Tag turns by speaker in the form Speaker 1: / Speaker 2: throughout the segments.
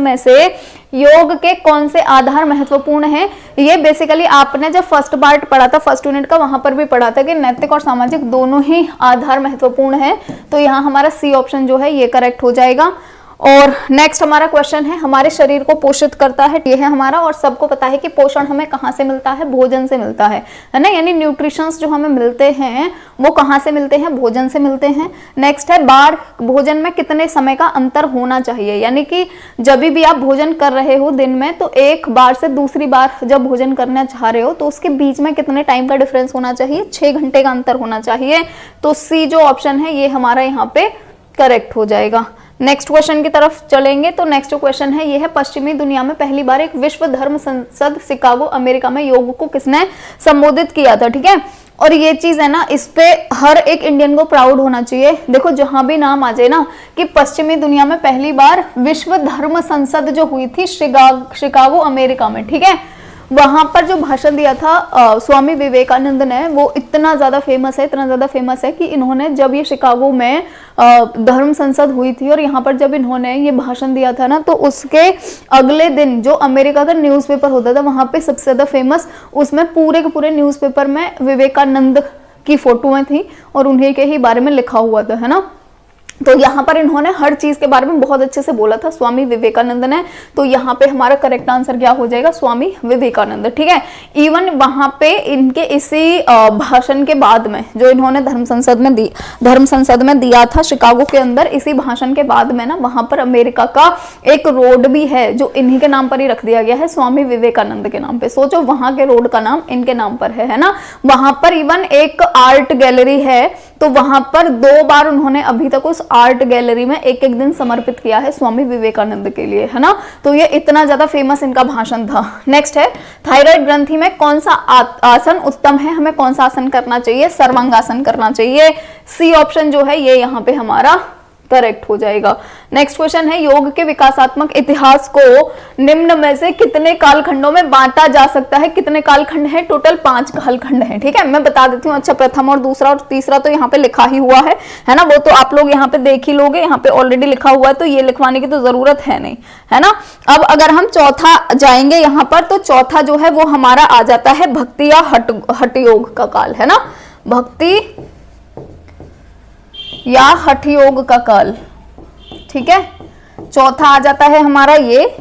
Speaker 1: में से योग के कौन से आधार महत्वपूर्ण हैं? ये बेसिकली आपने जब फर्स्ट पार्ट पढ़ा था, फर्स्ट यूनिट का, वहां पर भी पढ़ा था कि नैतिक और सामाजिक दोनों ही आधार महत्वपूर्ण है। तो यहाँ हमारा सी ऑप्शन जो है ये करेक्ट हो जाएगा। और नेक्स्ट हमारा क्वेश्चन है, हमारे शरीर को पोषित करता है, ये है हमारा, और सबको पता है कि पोषण हमें कहाँ से मिलता है? भोजन से मिलता है ना, यानी न्यूट्रिशंस जो हमें मिलते हैं वो कहाँ से मिलते हैं? भोजन से मिलते हैं। नेक्स्ट है बार, भोजन में कितने समय का अंतर होना चाहिए? यानी कि जब भी आप भोजन कर रहे हो दिन में, तो एक बार से दूसरी बार जब भोजन करना चाह रहे हो तो उसके बीच में कितने टाइम का डिफरेंस होना चाहिए? 6 घंटे का अंतर होना चाहिए। तो सी जो ऑप्शन है ये हमारा यहाँ पे करेक्ट हो जाएगा। नेक्स्ट क्वेश्चन की तरफ चलेंगे। तो नेक्स्ट क्वेश्चन है ये है, पश्चिमी दुनिया में पहली बार एक विश्व धर्म संसद शिकागो अमेरिका में योग को किसने संबोधित किया था? ठीक है, और ये चीज है ना, इस पे हर एक इंडियन को प्राउड होना चाहिए। देखो जहां भी नाम आ जाए ना कि पश्चिमी दुनिया में पहली बार विश्व धर्म संसद जो हुई थी शिकागो अमेरिका में, ठीक है, वहां पर जो भाषण दिया था स्वामी विवेकानंद ने, वो इतना ज्यादा फेमस है, इतना ज्यादा फेमस है कि इन्होंने जब ये शिकागो में धर्म संसद हुई थी और यहाँ पर जब इन्होंने ये भाषण दिया था ना, तो उसके अगले दिन जो अमेरिका का न्यूज़पेपर होता था वहां पे सबसे ज्यादा फेमस, उसमें पूरे के पूरे न्यूज़पेपर में विवेकानंद की फोटोएं थी और उन्हीं के ही बारे में लिखा हुआ था, है ना। तो यहाँ पर इन्होंने हर चीज के बारे में बहुत अच्छे से बोला था स्वामी विवेकानंद ने। तो यहाँ पे हमारा करेक्ट आंसर क्या हो जाएगा? स्वामी विवेकानंद, ठीक है। इवन वहां पे इनके इसी भाषण के बाद में जो इन्होंने धर्म संसद में दिया था शिकागो के अंदर, इसी भाषण के बाद में ना वहां पर अमेरिका का एक रोड भी है जो इन्हीं के नाम पर ही रख दिया गया है, स्वामी विवेकानंद के नाम पे। सोचो वहां के रोड का नाम इनके नाम पर है ना। वहां पर इवन एक आर्ट गैलरी है, तो वहां पर 2 बार उन्होंने अभी तक उस आर्ट गैलरी में एक दिन समर्पित किया है स्वामी विवेकानंद के लिए, है ना। तो ये इतना ज्यादा फेमस इनका भाषण था। नेक्स्ट है, थायराइड ग्रंथि में कौन सा आसन उत्तम है? हमें कौन सा आसन करना चाहिए? सर्वांगासन करना चाहिए। सी ऑप्शन जो है ये यहाँ पे हमारा करेक्ट हो जाएगा। नेक्स्ट क्वेश्चन है, योग के विकासात्मक इतिहास को निम्न में से कितने कालखंडों में बांटा जा सकता है? कितने कालखंड है? टोटल 5 कालखंड है, ठीक है। मैं बता देती हूँ। अच्छा, प्रथम और दूसरा और तीसरा तो यहाँ पे लिखा ही हुआ है ना, वो तो आप लोग यहाँ पे देख ही लोगे, यहाँ पे ऑलरेडी लिखा हुआ है, तो ये लिखवाने की तो जरूरत है नहीं, है ना। अब अगर हम चौथा जाएंगे यहाँ पर, तो चौथा जो है वो हमारा आ जाता है भक्ति या हठ योग का काल, है ना। भक्ति या हठ योग का काल, ठीक है। चौथा आ जाता है हमारा ये,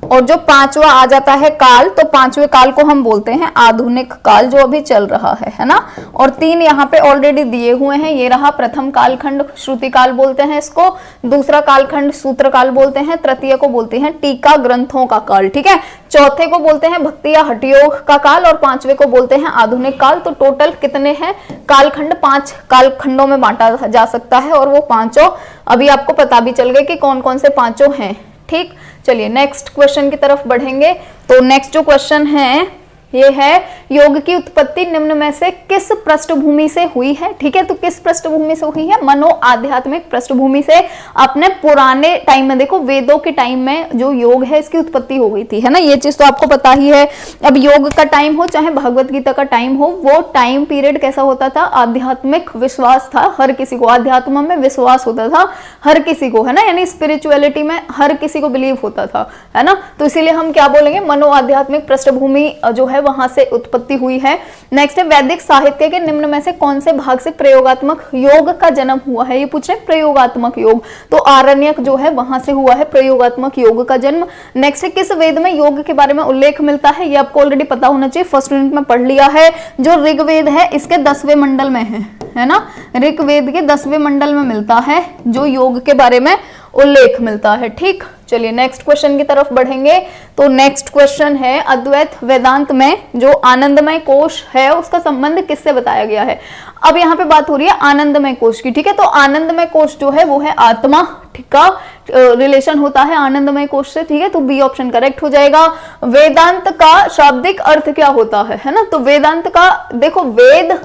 Speaker 1: और जो 5वां आ जाता है काल, तो 5वें काल को हम बोलते हैं आधुनिक काल, जो अभी चल रहा है ना। और 3 यहाँ पे ऑलरेडी दिए हुए हैं। ये रहा प्रथम कालखंड, श्रुति काल बोलते हैं इसको। दूसरा कालखंड सूत्र काल बोलते हैं। तृतीय को बोलते हैं टीका ग्रंथों का काल, ठीक है। चौथे को बोलते हैं भक्ति या हठ योग का काल, और 5वें को बोलते हैं आधुनिक काल। तो टोटल कितने हैं कालखंड? 5 कालखंडों में बांटा जा सकता है, और वो 5 अभी आपको पता भी चल गए कि कौन कौन से 5 हैं, ठीक। चलिए नेक्स्ट क्वेश्चन की तरफ बढ़ेंगे। तो नेक्स्ट जो क्वेश्चन है ये है, योग की उत्पत्ति निम्न में से किस पृष्ठभूमि से हुई है? ठीक है, तो किस पृष्ठभूमि से हुई है? मनो आध्यात्मिक पृष्ठभूमि से। अपने पुराने टाइम में देखो, वेदों के टाइम में जो योग है इसकी उत्पत्ति हो गई थी, है ना। ये चीज तो आपको पता ही है। अब योग का टाइम हो चाहे भगवत गीता का टाइम हो, वो टाइम पीरियड कैसा होता था? आध्यात्मिक विश्वास था हर किसी को, आध्यात्म में विश्वास होता था हर किसी को, है ना। यानी स्पिरिचुअलिटी में हर किसी को बिलीव होता था, है ना। तो इसीलिए हम क्या बोलेंगे? मनो आध्यात्मिक पृष्ठभूमि जो है वहां से उत्पत्ति हुई है। नेक्स्ट है, वैदिक साहित्य के निम्न में से कौन से भाग से प्रयोगात्मक योग का जन्म हुआ है? ये पूछ रहे प्रयोगात्मक योग, तो आरण्यक जो है वहां से हुआ है प्रयोगात्मक योग का जन्म। नेक्स्ट है, किस वेद में योग के बारे में उल्लेख मिलता है? ये आपको ऑलरेडी पता होना चाहिए, फर्स्ट यूनिट में पढ़ लिया है। जो ऋग्वेद है इसके 10वें मंडल में है ना। ऋग्वेद के 10वें मंडल में मिलता है जो योग के बारे में उल्लेख मिलता है, ठीक। चलिए नेक्स्ट क्वेश्चन की तरफ बढ़ेंगे। तो नेक्स्ट क्वेश्चन है, अद्वैत वेदांत में जो आनंदमय कोश है उसका संबंध किससे बताया गया है? अब यहाँ पे बात हो रही है आनंदमय कोश की, ठीक है। तो आनंदमय कोश जो है वो है आत्मा, ठीक का रिलेशन होता है आनंदमय कोश से, ठीक है। तो बी ऑप्शन करेक्ट हो जाएगा। वेदांत का शाब्दिक अर्थ क्या होता है ना। तो वेदांत का देखो, वेद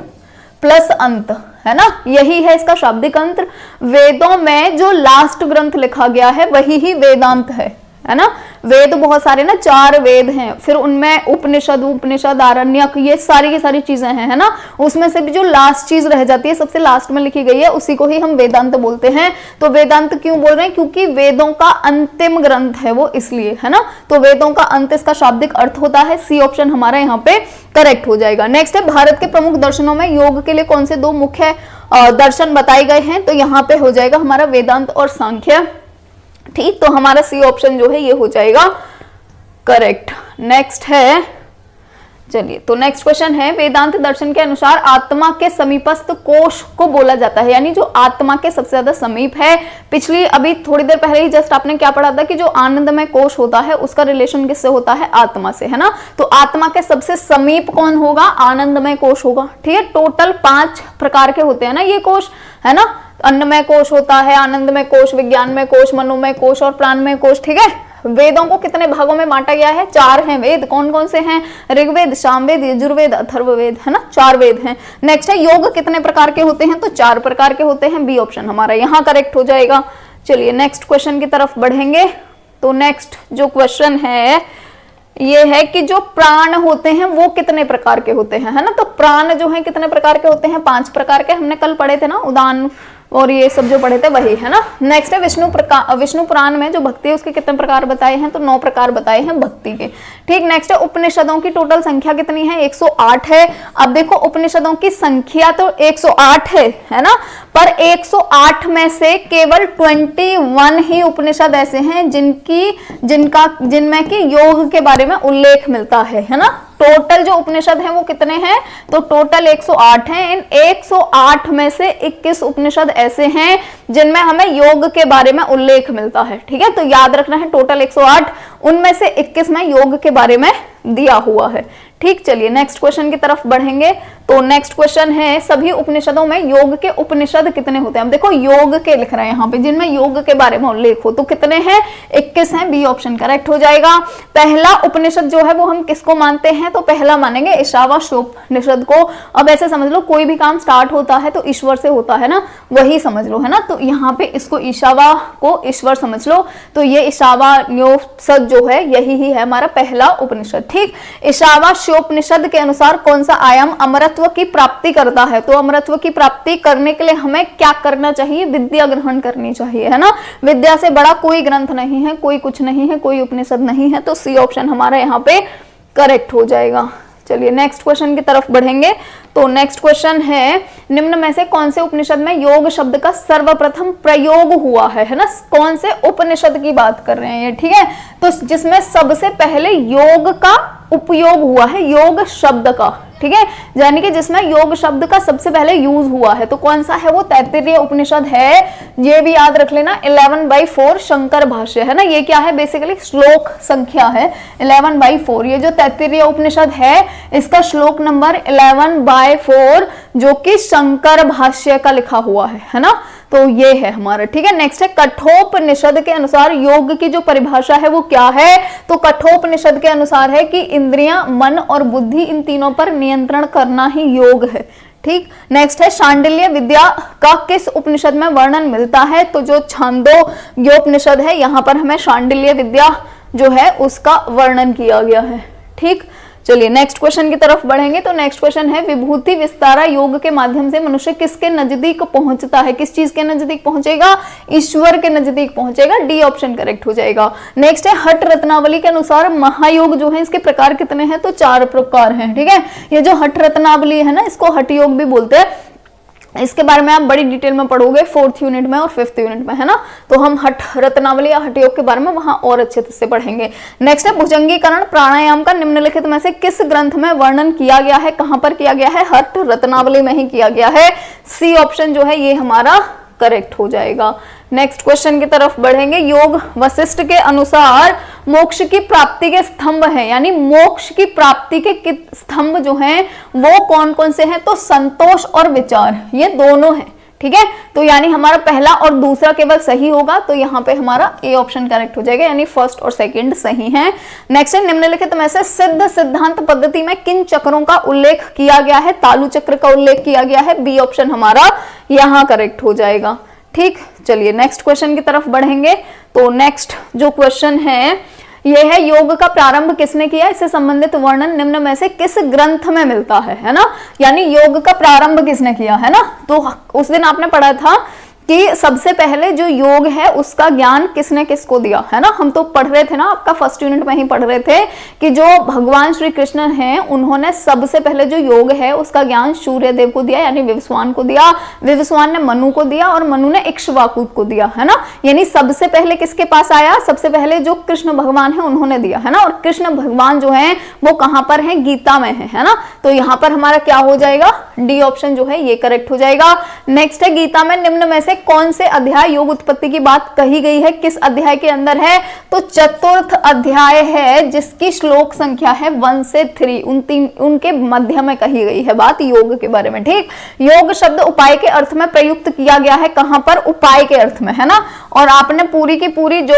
Speaker 1: प्लस अंत, है ना, यही है इसका शाब्दिक अंतर। वेदों में जो लास्ट ग्रंथ लिखा गया है वही ही वेदांत है है ना। वेद बहुत सारे ना, 4 वेद हैं, फिर उनमें उपनिषद, उपनिषद, आरण्यक, ये सारी की सारी चीजें हैं, है ना। उसमें से भी जो लास्ट चीज रह जाती है, सबसे लास्ट में लिखी गई है, उसी को ही हम वेदांत बोलते हैं। तो वेदांत क्यों बोल रहे हैं? क्योंकि वेदों का अंतिम ग्रंथ है वो, इसलिए, है ना। तो वेदों का अंत इसका शाब्दिक अर्थ होता है। सी ऑप्शन हमारा यहाँ पे करेक्ट हो जाएगा। नेक्स्ट है, भारत के प्रमुख दर्शनों में योग के लिए कौन से 2 मुख्य दर्शन बताए गए हैं? तो यहाँ पे हो जाएगा हमारा वेदांत और सांख्य। ठीक, तो हमारा सी ऑप्शन जो है ये हो जाएगा करेक्ट। नेक्स्ट है, चलिए, तो नेक्स्ट क्वेश्चन है, वेदांत दर्शन के अनुसार आत्मा के समीपस्थ कोश को बोला जाता है, यानी जो आत्मा के सबसे ज्यादा समीप है। पिछली अभी थोड़ी देर पहले ही जस्ट आपने क्या पढ़ा था कि जो आनंदमय कोश होता है उसका रिलेशन किससे होता है? आत्मा से, है ना। तो आत्मा के सबसे समीप कौन होगा? आनंदमय कोश होगा। ठीक है, टोटल 5 प्रकार के होते हैं ना ये कोश, है ना। अन्नमय कोश होता है, आनंदमय कोश, विज्ञानमय कोश, मनोमय कोश और प्राणमय कोश। ठीक है, वेदों को कितने भागों में बांटा गया है? 4 हैं वेद। कौन कौन से हैं? ऋग्वेद, सामवेद, यजुर्वेद, अथर्ववेद, है ना, 4 वेद हैं। नेक्स्ट है, योग कितने प्रकार के होते हैं? तो 4 प्रकार के होते हैं। बी ऑप्शन हमारा यहाँ करेक्ट हो जाएगा। चलिए नेक्स्ट क्वेश्चन की तरफ बढ़ेंगे। तो नेक्स्ट जो क्वेश्चन है ये है कि जो प्राण होते हैं वो कितने प्रकार के होते हैं, है ना। तो प्राण जो है कितने प्रकार के होते हैं? 5 प्रकार के, हमने कल पढ़े थे ना, उदान और ये सब जो पढ़े थे वही, है ना। नेक्स्ट है, विष्णु पुराण में जो भक्ति है उसके कितने प्रकार बताए हैं? तो 9 प्रकार बताए हैं भक्ति के। ठीक, नेक्स्ट है, उपनिषदों की टोटल संख्या कितनी है? 108 है। अब देखो, उपनिषदों की संख्या तो 108 है ना, पर 108 में से केवल 21 ही उपनिषद ऐसे हैं जिनमें कि योग के बारे में उल्लेख मिलता है ना। टोटल जो उपनिषद हैं वो कितने हैं? तो टोटल 108 हैं। इन 108 में से 21 उपनिषद ऐसे हैं जिनमें हमें योग के बारे में उल्लेख मिलता है। ठीक है, तो याद रखना है, टोटल 108, उनमें से 21 में योग के बारे में दिया हुआ है। ठीक, चलिए नेक्स्ट क्वेश्चन की तरफ बढ़ेंगे। तो नेक्स्ट क्वेश्चन है, सभी उपनिषदों में योग के उपनिषद कितने होते हैं? अब देखो, योग के लिख रहे हैं यहाँ पे, जिनमें योग के बारे में उल्लेख हो, तो कितने हैं? 21 हैं। बी ऑप्शन करेक्ट हो जाएगा। पहला उपनिषद जो है वो हम किसको मानते हैं? तो पहला मानेंगे ईशावास्योपनिषद को। अब ऐसे समझ लो, कोई भी काम स्टार्ट होता है तो ईश्वर से होता है ना, वही समझ लो, है ना। तो यहाँ पे इसको ईशावा को ईश्वर समझ लो। तो ये ईशावास्योपनिषद जो है यही ही है हमारा पहला उपनिषद। ठीक, ईशावास्योपनिषद के अनुसार कौन सा आयाम अमरत्व की प्राप्ति करता है? तो अमरत्व की प्राप्ति करने के लिए हमें क्या करना चाहिए? विद्या ग्रहण करनी चाहिए, है ना। विद्या से बड़ा कोई ग्रंथ नहीं है, कोई कुछ नहीं है, कोई उपनिषद नहीं है। तो सी ऑप्शन हमारा यहाँ पे करेक्ट हो जाएगा। चलिए नेक्स्ट क्वेश्चन की तरफ बढ़ेंगे। तो नेक्स्ट क्वेश्चन है, निम्न में से कौन से उपनिषद में योग शब्द का सर्वप्रथम प्रयोग हुआ है ना। कौन से उपनिषद की बात कर रहे हैं ये? ठीक है, तो जिसमें सबसे पहले योग का उपयोग हुआ है, योग शब्द का। ठीक है, यानी कि जिसमें योग शब्द का सबसे पहले यूज हुआ है, तो कौन सा है वो? तैत्तिरीय उपनिषद है। ये भी याद रख लेना, 11/4 शंकर भाष्य, है ना। ये क्या है? बेसिकली श्लोक संख्या है 11/4। ये जो तैत्तिरीय उपनिषद है इसका श्लोक नंबर 11/4 जो कि शंकर भाष्य का लिखा हुआ है ना। तो ये है हमारा। ठीक है, नेक्स्ट है, कठोपनिषद के अनुसार योग की जो परिभाषा है वो क्या है? तो कठोपनिषद के अनुसार है कि इंद्रियां, मन और बुद्धि, इन तीनों पर नियंत्रण करना ही योग है। ठीक, नेक्स्ट है, शांडिल्य विद्या का किस उपनिषद में वर्णन मिलता है? तो जो छांदोग्योपनिषद है, यहाँ पर हमें शांडिल्य विद्या जो है उसका वर्णन किया गया है। ठीक, चलिए नेक्स्ट क्वेश्चन की तरफ बढ़ेंगे। तो नेक्स्ट क्वेश्चन है, विभूति विस्तारा योग के माध्यम से मनुष्य किसके नजदीक पहुंचता है? किस चीज के नजदीक पहुंचेगा? ईश्वर के नजदीक पहुंचेगा। डी ऑप्शन करेक्ट हो जाएगा। नेक्स्ट है, हठ रत्नावली के अनुसार महायोग जो है इसके प्रकार कितने हैं? तो 4 प्रकार हैं। ठीक है, ये जो हठ रत्नावली है ना, इसको हठ योग भी बोलते हैं। इसके बारे में आप बड़ी डिटेल में पढ़ोगे 4th यूनिट में और 5th यूनिट में, है ना। तो हम हठ रत्नावली या हठ योग के बारे में वहां और अच्छे से पढ़ेंगे। नेक्स्ट है, भुजंगीकरण प्राणायाम का निम्नलिखित में से किस ग्रंथ में वर्णन किया गया है? कहां पर किया गया है? हठ रत्नावली में ही किया गया है। सी ऑप्शन जो है ये हमारा करेक्ट हो जाएगा। नेक्स्ट क्वेश्चन की तरफ बढ़ेंगे। योग वशिष्ठ के अनुसार मोक्ष की प्राप्ति के स्तंभ हैं, यानी मोक्ष की प्राप्ति के स्तंभ जो हैं वो कौन कौन से हैं? तो संतोष और विचार, ये दोनों हैं। ठीक है, तो यानी हमारा पहला और दूसरा केवल सही होगा, तो यहाँ पे हमारा ए ऑप्शन करेक्ट हो जाएगा, यानी फर्स्ट और सेकंड सही है। नेक्स्ट है, निम्नलिखित में से सिद्ध सिद्धांत पद्धति में किन चक्रों का उल्लेख किया गया है? तालु चक्र का उल्लेख किया गया है। बी ऑप्शन हमारा यहाँ करेक्ट हो जाएगा। ठीक, चलिए नेक्स्ट क्वेश्चन की तरफ बढ़ेंगे। तो नेक्स्ट जो क्वेश्चन है ये है, योग का प्रारंभ किसने किया, इससे संबंधित वर्णन निम्न में से किस ग्रंथ में मिलता है ना। यानी योग का प्रारंभ किसने किया है ना। तो उस दिन आपने पढ़ा था कि सबसे पहले जो योग है उसका ज्ञान किसने किसको दिया है ना। हम तो पढ़ रहे थे ना, आपका फर्स्ट यूनिट में ही पढ़ रहे थे कि जो भगवान श्री कृष्ण हैं उन्होंने सबसे पहले जो योग है उसका ज्ञान सूर्य देव को दिया, यानी विवस्वान को दिया, विवस्वान ने मनु को दिया और मनु ने इक्ष्वाकु को दिया है ना। यानी सबसे पहले किसके पास आया, सबसे पहले जो कृष्ण भगवान है उन्होंने दिया है ना। और कृष्ण भगवान जो है वो कहां पर है, गीता में है ना। तो यहां पर हमारा क्या हो जाएगा, डी ऑप्शन जो है ये करेक्ट हो जाएगा। नेक्स्ट है, गीता में निम्न में से कौन से अध्याय योग उत्पत्ति की बात कही गई है, किस अध्याय के अंदर है, तो चतुर्थ अध्याय है जिसकी श्लोक संख्या है 1 से 3, उनके मध्य में कही गई है बात योग के बारे में। ठीक, योग शब्द उपाय के अर्थ में प्रयुक्त किया गया है, कहां पर, उपाय के अर्थ में है ना। और आपने पूरी की पूरी जो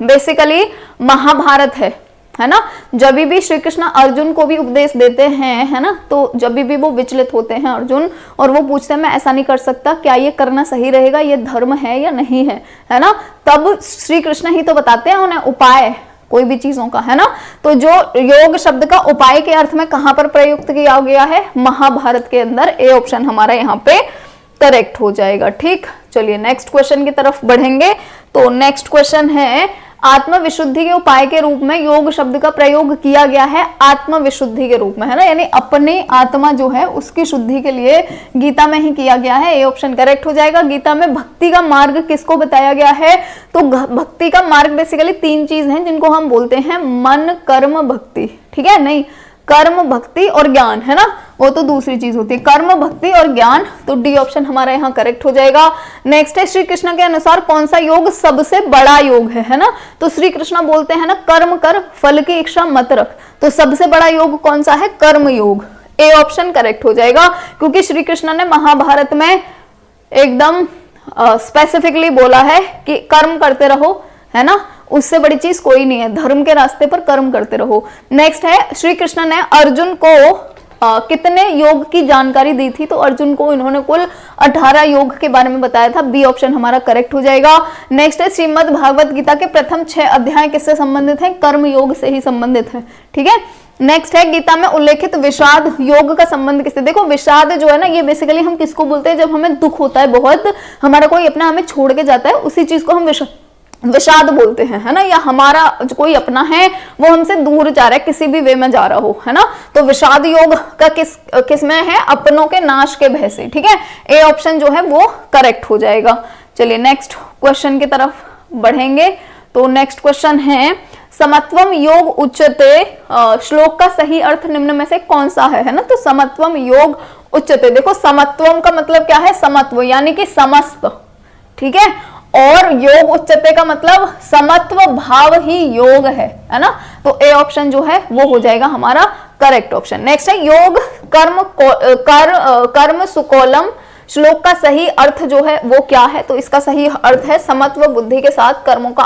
Speaker 1: बेसिकली महाभारत है ना, जब भी श्री कृष्ण अर्जुन को भी उपदेश देते हैं है ना, तो जब भी वो विचलित होते हैं अर्जुन और वो पूछते हैं मैं ऐसा नहीं कर सकता, क्या ये करना सही रहेगा, ये धर्म है या नहीं है ना, तब श्री कृष्ण ही तो बताते हैं उन्हें उपाय कोई भी चीजों का है ना। तो जो योग शब्द का उपाय के अर्थ में कहां पर प्रयुक्त किया गया है, महाभारत के अंदर। ए ऑप्शन हमारा यहाँ पे करेक्ट हो जाएगा। ठीक, चलिए नेक्स्ट क्वेश्चन की तरफ बढ़ेंगे। तो नेक्स्ट क्वेश्चन है, आत्म विशुद्धि के उपाय के रूप में योग शब्द का प्रयोग किया गया है, आत्म विशुद्धि के रूप में है ना, यानी अपनी आत्मा जो है उसकी शुद्धि के लिए गीता में ही किया गया है। ये ऑप्शन करेक्ट हो जाएगा। गीता में भक्ति का मार्ग किसको बताया गया है, तो भक्ति का मार्ग बेसिकली 3 चीज हैं जिनको हम बोलते हैं मन, कर्म, भक्ति। ठीक है, नहीं कर्म, भक्ति और ज्ञान है ना, वो तो दूसरी चीज होती है, कर्म, भक्ति और ज्ञान। तो डी ऑप्शन हमारा यहाँ करेक्ट हो जाएगा। नेक्स्ट है, श्री कृष्ण के अनुसार कौन सा योग सबसे बड़ा योग है ना। तो श्री कृष्ण बोलते हैं ना, कर्म कर फल की इच्छा मत रख। तो सबसे बड़ा योग कौन सा है, कर्म योग। ए ऑप्शन करेक्ट हो जाएगा, क्योंकि श्री कृष्ण ने महाभारत में एकदम स्पेसिफिकली बोला है कि कर्म करते रहो है ना, उससे बड़ी चीज कोई नहीं है, धर्म के रास्ते पर कर्म करते रहो। नेक्स्ट है, श्री कृष्ण ने अर्जुन को कितने योग की जानकारी दी थी, तो अर्जुन को इन्होंने कुल 18 योग के बारे में बताया था। बी ऑप्शन हमारा करेक्ट हो जाएगा। नेक्स्ट है, श्रीमद् भागवत गीता के प्रथम 6 अध्याय किससे संबंधित हैं, कर्म योग से ही संबंधित है। ठीक है, नेक्स्ट है, गीता में उल्लेखित विषाद योग का संबंध किससे। देखो विषाद जो है ना, ये बेसिकली हम किसको बोलते हैं, जब हमें दुख होता है बहुत, हमारा कोई अपना हमें छोड़ के जाता है, उसी चीज को हम विषाद बोलते हैं है ना, या हमारा जो कोई अपना है वो हमसे दूर जा रहा है, किसी भी वे में जा रहा हो है ना। तो विषाद योग का किस में है, अपनों के नाश के भय से। ठीक है, ए ऑप्शन जो है वो करेक्ट हो जाएगा। चलिए नेक्स्ट क्वेश्चन की तरफ बढ़ेंगे। तो नेक्स्ट क्वेश्चन है, समत्वम योग उच्यते श्लोक का सही अर्थ निम्न में से कौन सा है ना। तो समत्वम योग उच्यते, देखो समत्वम का मतलब क्या है, समत्व यानी कि समस्त। ठीक है, और योग उच्चते का मतलब समत्व भाव ही योग है ना। तो ए ऑप्शन जो है वो हो जाएगा हमारा करेक्ट ऑप्शन। नेक्स्ट है, योग कर्म सुकोलम श्लोक का सही अर्थ जो है वो क्या है, तो इसका सही अर्थ है समत्व बुद्धि के साथ कर्मों का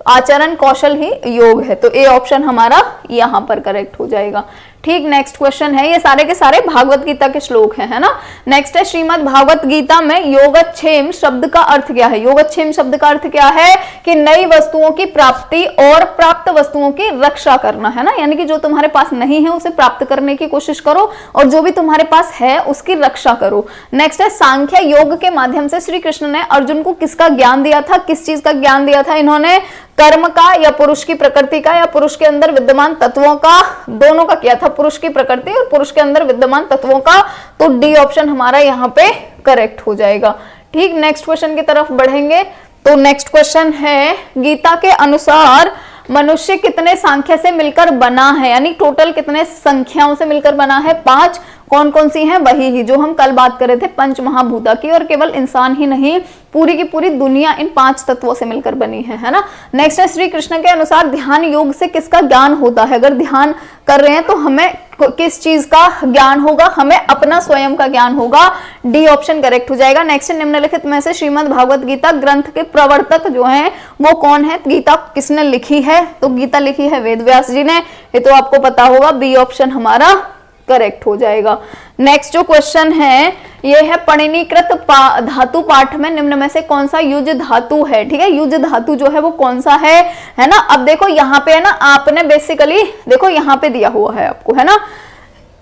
Speaker 1: आचरण कौशल ही योग है। तो ए ऑप्शन हमारा यहां पर करेक्ट हो जाएगा। ठीक, नेक्स्ट क्वेश्चन है, ये सारे के सारे भागवत गीता के श्लोक हैं है ना। नेक्स्ट है, श्रीमद् भागवत गीता में योगक्षेम शब्द का अर्थ क्या है। योगक्षेम शब्द का अर्थ क्या है कि नई वस्तुओं की प्राप्ति और प्राप्त वस्तुओं की रक्षा करना है ना, यानी कि जो तुम्हारे पास नहीं है उसे प्राप्त करने की कोशिश करो और जो भी तुम्हारे पास है उसकी रक्षा करो। नेक्स्ट है, सांख्य योग के माध्यम से श्री कृष्ण ने अर्जुन को किसका ज्ञान दिया था, किस चीज का ज्ञान दिया था इन्होंने, कर्म का या पुरुष की प्रकृति का या पुरुष के अंदर विद्यमान तत्वों का, दोनों का किया था, पुरुष की प्रकृति और पुरुष के अंदर विद्यमान तत्वों का। तो डी ऑप्शन हमारा यहाँ पे करेक्ट हो जाएगा। ठीक, नेक्स्ट क्वेश्चन की तरफ बढ़ेंगे। तो नेक्स्ट क्वेश्चन है, गीता के अनुसार मनुष्य कितने संख्या से मिलकर बना है, यानी टोटल कितने संख्याओं से मिलकर बना है, 5। कौन कौन सी हैं, वही ही जो हम कल बात कर रहे थे पंच महाभूता की, और केवल इंसान ही नहीं पूरी की पूरी दुनिया इन 5 तत्वों से मिलकर बनी है ना। नेक्स्ट है, श्री कृष्ण के अनुसार ध्यान योग से किसका ज्ञान होता है। अगर ध्यान कर रहे हैं तो हमें किस चीज का ज्ञान होगा, हमें अपना स्वयं का ज्ञान होगा। डी ऑप्शन करेक्ट हो जाएगा। नेक्स्ट, निम्नलिखित में से श्रीमद् भागवत गीता ग्रंथ के प्रवर्तक जो हैं वो कौन है, गीता किसने लिखी है, तो गीता लिखी है वेद व्यास जी ने, ये तो आपको पता होगा। बी ऑप्शन हमारा करेक्ट हो जाएगा। नेक्स्ट जो क्वेश्चन है ये है परिणीकृत धातु पाठ में निम्न में से कौन सा युज धातु है। ठीक है, युज धातु जो है वो कौन सा है ना। अब देखो यहाँ पे है ना, आपने बेसिकली देखो यहाँ पे दिया हुआ है आपको, है ना,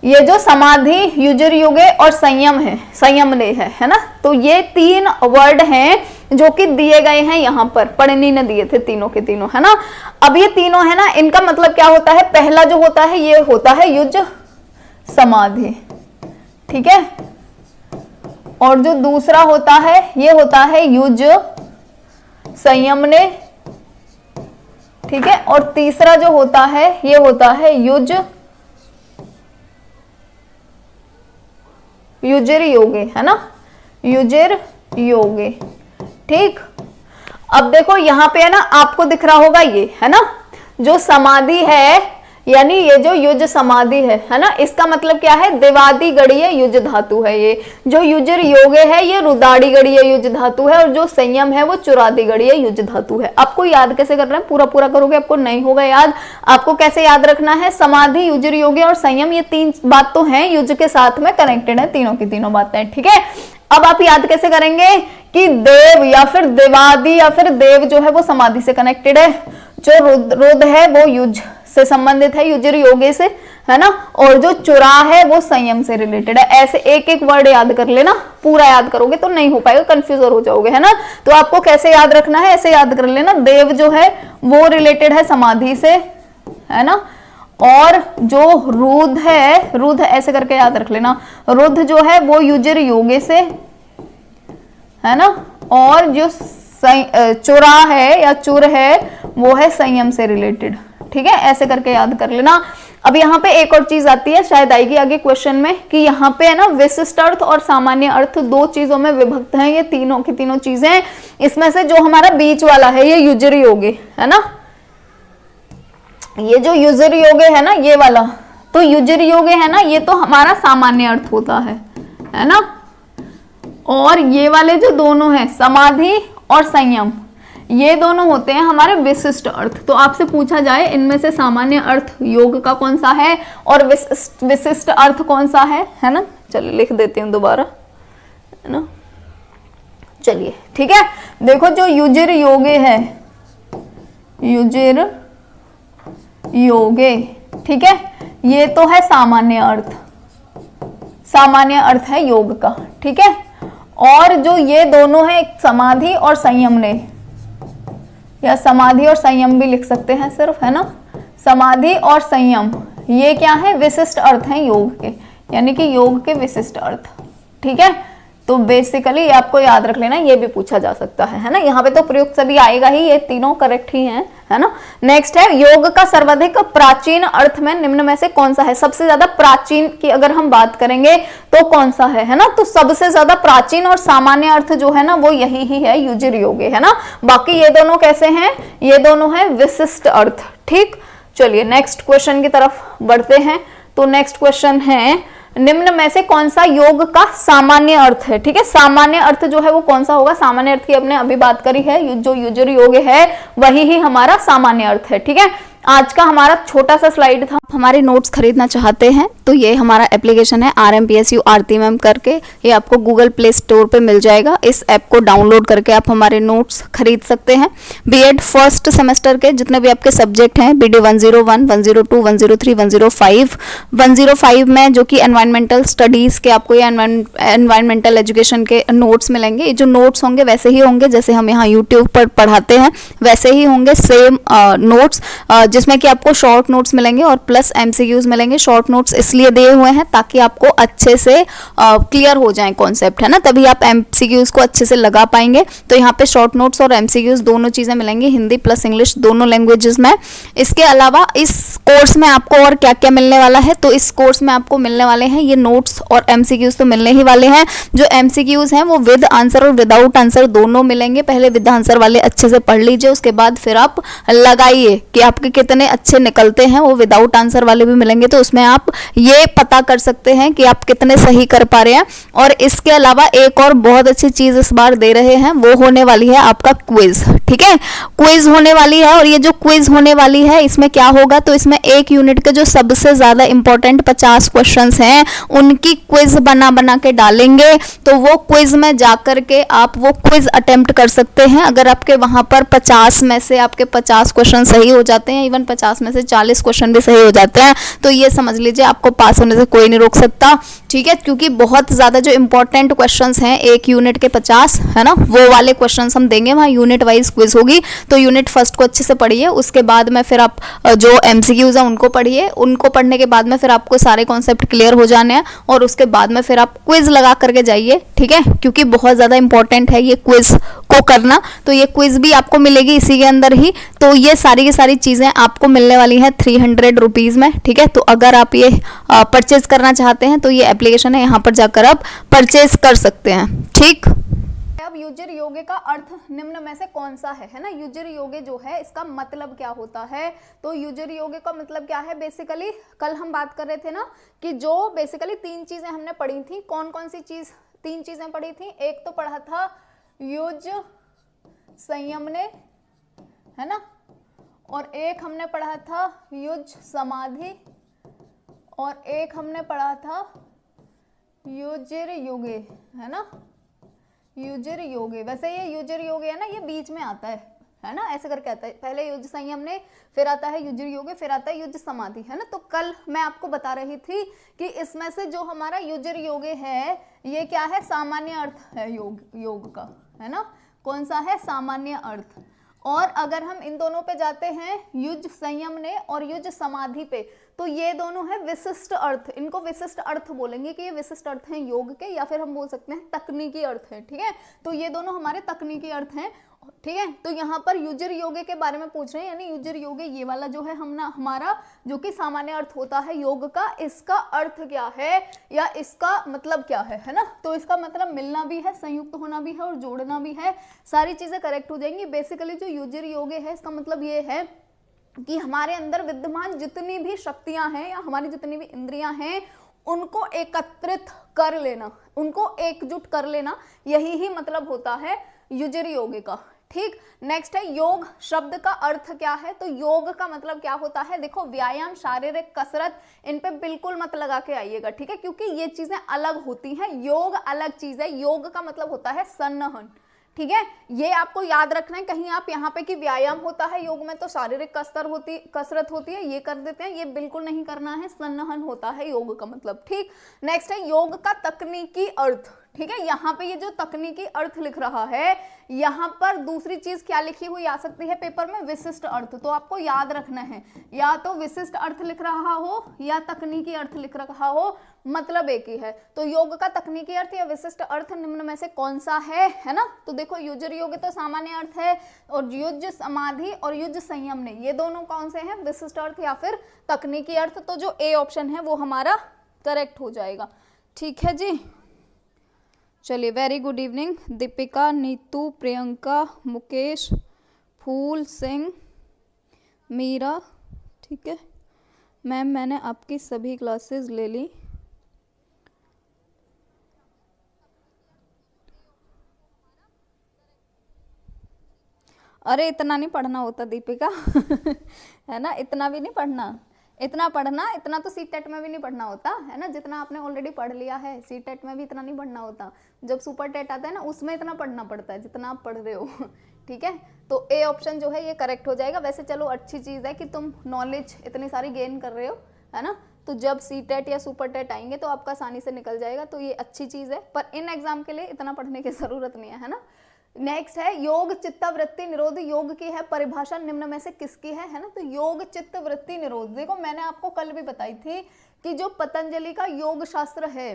Speaker 1: ये जो समाधि, युजर युगे और संयम है, संयमने है ना। तो ये 3 वर्ड हैं जो कि दिए गए हैं यहाँ पर, परिणी ने दिए थे तीनों के तीनों, है ना। अब ये तीनों है ना, इनका मतलब क्या होता है, पहला जो होता है ये होता है युज समाधि, ठीक है, और जो दूसरा होता है ये होता है युज संयमने, ठीक है, और तीसरा जो होता है ये होता है युजिर योगे, है ना, युजिर योगे। ठीक, अब देखो यहाँ पे है ना, आपको दिख रहा होगा ये, है ना, जो समाधि है यानी ये जो युज समाधि है ना, इसका मतलब क्या है, देवादि गणीय युज धातु है ये। जो युजिर योगे है ये रुदाड़ी गणीय युज धातु है, और जो संयम है वो चुरादी गणीय युज धातु है। आपको याद कैसे करना है, पूरा पूरा करोगे आपको नहीं होगा याद। आपको कैसे याद रखना है, समाधि, युजिर योगे और संयम, ये 3 बात तो हैं, युज के साथ में कनेक्टेड है, तीनों की तीनों बातें, ठीक है। अब आप याद कैसे करेंगे कि देव या फिर देवादि या फिर देव जो है वो समाधि से कनेक्टेड है, जो रुद है वो युज से संबंधित है, युजिर योगे से, है ना, और जो चुरा है वो संयम से रिलेटेड है। ऐसे एक एक वर्ड याद कर लेना, पूरा याद करोगे तो नहीं हो पाएगा, कंफ्यूज हो जाओगे, है ना। तो आपको कैसे याद रखना है, ऐसे याद कर लेना, देव जो है वो रिलेटेड है समाधि से, है ना, और जो रुद है, रुद ऐसे करके याद रख लेना, रुद जो है वो युजिर योगे से, है ना, और जो चुरा है या चुर है वो है संयम से रिलेटेड, ठीक है, ऐसे करके याद कर लेना। अब यहाँ पे एक और चीज आती है, शायद आएगी आगे क्वेश्चन में, कि यहाँ पे है ना विशिष्ट अर्थ और सामान्य अर्थ 2 चीजों में विभक्त हैं ये तीनों की तीनों चीजें। इसमें से जो हमारा बीच वाला है ये युजिर योगे, है ना, ये जो युजिर योगे है ना ये वाला, तो युजिर योगे है ना ये तो हमारा सामान्य अर्थ होता है ना, और ये वाले जो दोनों हैं समाधि और संयम, ये दोनों होते हैं हमारे विशिष्ट अर्थ। तो आपसे पूछा जाए इनमें से सामान्य अर्थ योग का कौन सा है और विशिष्ट अर्थ कौन सा है ना, चलिए लिख देती हूँ दोबारा, है ना, चलिए ठीक है। देखो जो युजिर योगे है, युजिर योगे, ठीक है, ये तो है सामान्य अर्थ, सामान्य अर्थ है योग का, ठीक है, और जो ये दोनों है समाधि और संयम ने, या समाधि और संयम भी लिख सकते हैं सिर्फ, है ना, समाधि और संयम ये क्या है, विशिष्ट अर्थ हैं योग के, यानी कि योग के विशिष्ट अर्थ, ठीक है। तो बेसिकली आपको याद रख लेना, ये भी पूछा जा सकता है ना, यहाँ पे तो प्रयुक्त सभी आएगा ही, ये तीनों करेक्ट ही हैं, है ना। नेक्स्ट है योग का सर्वाधिक प्राचीन अर्थ में निम्न में से कौन सा है। सबसे ज्यादा प्राचीन की अगर हम बात करेंगे तो कौन सा है ना, तो सबसे ज्यादा प्राचीन और सामान्य अर्थ जो है ना वो यही ही है, युजिर योगे, है ना। बाकी ये दोनों कैसे हैं, ये दोनों है विशिष्ट अर्थ, ठीक। चलिए नेक्स्ट क्वेश्चन की तरफ बढ़ते हैं। तो नेक्स्ट क्वेश्चन है निम्न में से कौन सा योग का सामान्य अर्थ है, ठीक है। सामान्य अर्थ जो है वो कौन सा होगा, सामान्य अर्थ की हमने अभी बात करी है, जो युजिर योग है वही ही हमारा सामान्य अर्थ है, ठीक है। आज का हमारा छोटा सा स्लाइड था। हमारे नोट्स खरीदना चाहते हैं तो ये हमारा एप्लीकेशन है RMPSU आरती मैम करके, ये आपको गूगल प्ले स्टोर पे मिल जाएगा। इस ऐप को डाउनलोड करके आप हमारे नोट्स खरीद सकते हैं। बीएड फर्स्ट सेमेस्टर के जितने भी आपके सब्जेक्ट हैं, BD 101, 102, 103, 105, 105 में जो कि एनवायरमेंटल स्टडीज के आपको ये एनवायरमेंटल एजुकेशन के नोट्स मिलेंगे। ये जो नोट्स होंगे वैसे ही होंगे जैसे हम यहाँ यूट्यूब पर पढ़ाते हैं, वैसे ही होंगे सेम नोट्स, जिसमें कि आपको शॉर्ट नोट्स मिलेंगे और प्लस MCQs मिलेंगे। शॉर्ट नोट्स इसलिए दिए हुए हैं ताकि आपको अच्छे से क्लियर हो जाए कॉन्सेप्ट, है ना, तभी आप MCQs को अच्छे से लगा पाएंगे। तो यहाँ पे शॉर्ट नोट्स और MCQs दोनों चीजें मिलेंगी, हिंदी प्लस इंग्लिश दोनों लैंग्वेजेस में। इसके अलावा इस कोर्स में आपको और क्या क्या मिलने वाला है, तो इस कोर्स में आपको मिलने वाले हैं ये नोट्स और MCQs तो मिलने ही वाले हैं। जो MCQs हैं वो विद आंसर और विदाउट आंसर दोनों मिलेंगे। पहले विद आंसर वाले अच्छे से पढ़ लीजिए, उसके बाद फिर आप लगाइए कि आपके कितने अच्छे निकलते हैं, वो विदाउट आंसर वाले भी मिलेंगे, तो उसमें आप ये पता कर सकते हैं कि आप कितने सही कर पा रहे हैं। और इसके अलावा एक और बहुत अच्छी चीज इस बार दे रहे हैं, वो होने वाली है आपका क्विज। ठीक है, क्विज होने वाली है, और ये जो क्विज होने वाली है इसमें क्या होगा, तो इसमें एक यूनिट के जो सबसे ज्यादा इंपॉर्टेंट 50 क्वेश्चंस हैं उनकी क्विज बना बना के डालेंगे। तो वो क्विज में जाकर के आप वो क्विज अटेम्प्ट कर सकते हैं। अगर आपके वहां पर 50 में से आपके 50 क्वेश्चन सही हो जाते हैं, इवन 50 में से 40 क्वेश्चन भी सही हो जाते हैं, तो ये समझ लीजिए आपको पास होने से कोई नहीं रोक सकता। ठीक है, क्योंकि बहुत ज्यादा जो इंपॉर्टेंट क्वेश्चंस हैं एक यूनिट के 50 है ना, वो वाले क्वेश्चंस हम देंगे, वहाँ यूनिट वाइज क्विज होगी। तो यूनिट फर्स्ट को अच्छे से पढ़िए, उसके बाद में फिर आप जो एमसीक्यूज हैं उनको पढ़िए, उनको पढ़ने के बाद में फिर आपको सारे कॉन्सेप्ट क्लियर हो जाने हैं, और उसके बाद में फिर आप क्विज लगा करके जाइए। ठीक है, क्योंकि बहुत ज्यादा इंपॉर्टेंट है ये क्विज को करना, तो ये क्विज भी आपको मिलेगी इसी के अंदर ही। तो ये सारी की सारी चीजें आपको मिलने वाली हैं 300 रुपीज में। ठीक है, तो अगर आप ये परचेज करना चाहते हैं तो ये एप्लीकेशन है, यहाँ पर जाकर आप परचेज कर सकते हैं। ठीक, अब युजिर योगे का अर्थ निम्न में से कौन सा है ना। युजिर योगे जो है इसका मतलब क्या होता है, तो युजिर योगे का मतलब क्या है, बेसिकली कल हम बात कर रहे थे ना कि जो बेसिकली 3 चीजें हमने पढ़ी थी, कौन कौन सी चीज 3 चीजें पढ़ी थी। एक तो पढ़ा था युज संयम ने, है ना, और एक हमने पढ़ा था युज समाधि, और एक हमने पढ़ा था युजिर योगे, है ना, युजिर योगे। वैसे ये युजिर योगे है ना, ये बीच में आता है ना, ऐसे करके आता है, पहले युज संयम ने, फिर आता है युजिर योगे, फिर आता है युज समाधि, है ना। तो कल मैं आपको बता रही थी कि इसमें से जो हमारा युजिर योगे है ये क्या है, सामान्य अर्थ है योग का, है ना। कौन सा है, सामान्य अर्थ। और अगर हम इन दोनों पे जाते हैं, युज संयम ने और युज समाधि पे, तो ये दोनों है विशिष्ट अर्थ। इनको विशिष्ट अर्थ बोलेंगे कि ये विशिष्ट अर्थ हैं योग के, या फिर हम बोल सकते हैं तकनीकी अर्थ है। ठीक है, तो ये दोनों हमारे तकनीकी अर्थ हैं। ठीक है, तो यहाँ पर युजिर योगे के बारे में पूछ रहे हैं, यानी युजिर योगे ये वाला जो है हमारा जो कि सामान्य अर्थ होता है योग का, इसका अर्थ क्या है या इसका मतलब क्या है ना। तो इसका मतलब मिलना भी है, संयुक्त होना भी है और जोड़ना भी है, सारी चीजें करेक्ट हो जाएंगी। बेसिकली जो युजिर योगे है इसका मतलब ये है कि हमारे अंदर विद्यमान जितनी भी शक्तियां हैं या हमारी जितनी भी इंद्रियां हैं उनको एकत्रित कर लेना, उनको एकजुट कर लेना, यही ही मतलब होता है युजिर योगे का। ठीक, नेक्स्ट है योग शब्द का अर्थ क्या है, तो योग का मतलब क्या होता है, देखो व्यायाम, शारीरिक कसरत, इन पे बिल्कुल मत लगा के आइएगा। ठीक है, क्योंकि ये चीजें अलग होती हैं, योग अलग चीज है। योग का मतलब होता है सन्नहन। ठीक है, ये आपको याद रखना है। कहीं आप यहाँ पे कि व्यायाम होता है योग में तो शारीरिक कसरत होती है, ये कर देते हैं, ये बिल्कुल नहीं करना है। सन्नहन होता है योग का मतलब। ठीक, नेक्स्ट है योग का तकनीकी अर्थ। ठीक है, यहाँ पे ये जो तकनीकी अर्थ लिख रहा है, यहाँ पर दूसरी चीज क्या लिखी हुई आ सकती है पेपर में, विशिष्ट अर्थ। तो आपको याद रखना है, या तो विशिष्ट अर्थ लिख रहा हो या तकनीकी अर्थ लिख रहा हो, मतलब एक ही है। तो योग का तकनीकी अर्थ या विशिष्ट अर्थ निम्न में से कौन सा है ना। तो देखो युजिर योगे तो सामान्य अर्थ है, और युज समाधि और युज संयम ने, ये दोनों कौन से हैं, विशिष्ट अर्थ या फिर तकनीकी अर्थ। तो जो ए ऑप्शन है वो हमारा करेक्ट हो जाएगा। ठीक है जी, चलिए, very good evening Deepika, Neetu, Priyanka, Mukesh, Phool Singh, Meera. ठीक है मैम, मैंने आपकी सभी क्लासेस ले ली। अरे इतना नहीं पढ़ना होता दीपिका है ना, इतना भी नहीं पढ़ना, इतना तो सीटेट में भी नहीं पढ़ना होता है ना, जितना आपने ऑलरेडी पढ़ लिया है। सीटेट में भी इतना नहीं पढ़ना होता, जब सुपर टेट आता है ना उसमें इतना पढ़ना पड़ता है जितना आप पढ़ रहे हो। ठीक है, तो ए ऑप्शन जो है ये करेक्ट हो जाएगा। वैसे चलो अच्छी चीज़ है कि तुम नॉलेज इतनी सारी गेन कर रहे हो, है ना, तो जब सीटेट या सुपर टेट आएंगे तो आपका आसानी से निकल जाएगा, तो ये अच्छी चीज़ है। पर इन एग्जाम के लिए इतना पढ़ने की ज़रूरत नहीं है ना। नेक्स्ट है योग चित्तवृत्ति निरोध, योग की है परिभाषा निम्न में से किसकी है ना। तो योग चित्तवृत्ति निरोध, देखो मैंने आपको कल भी बताई थी कि जो पतंजलि का योग शास्त्र है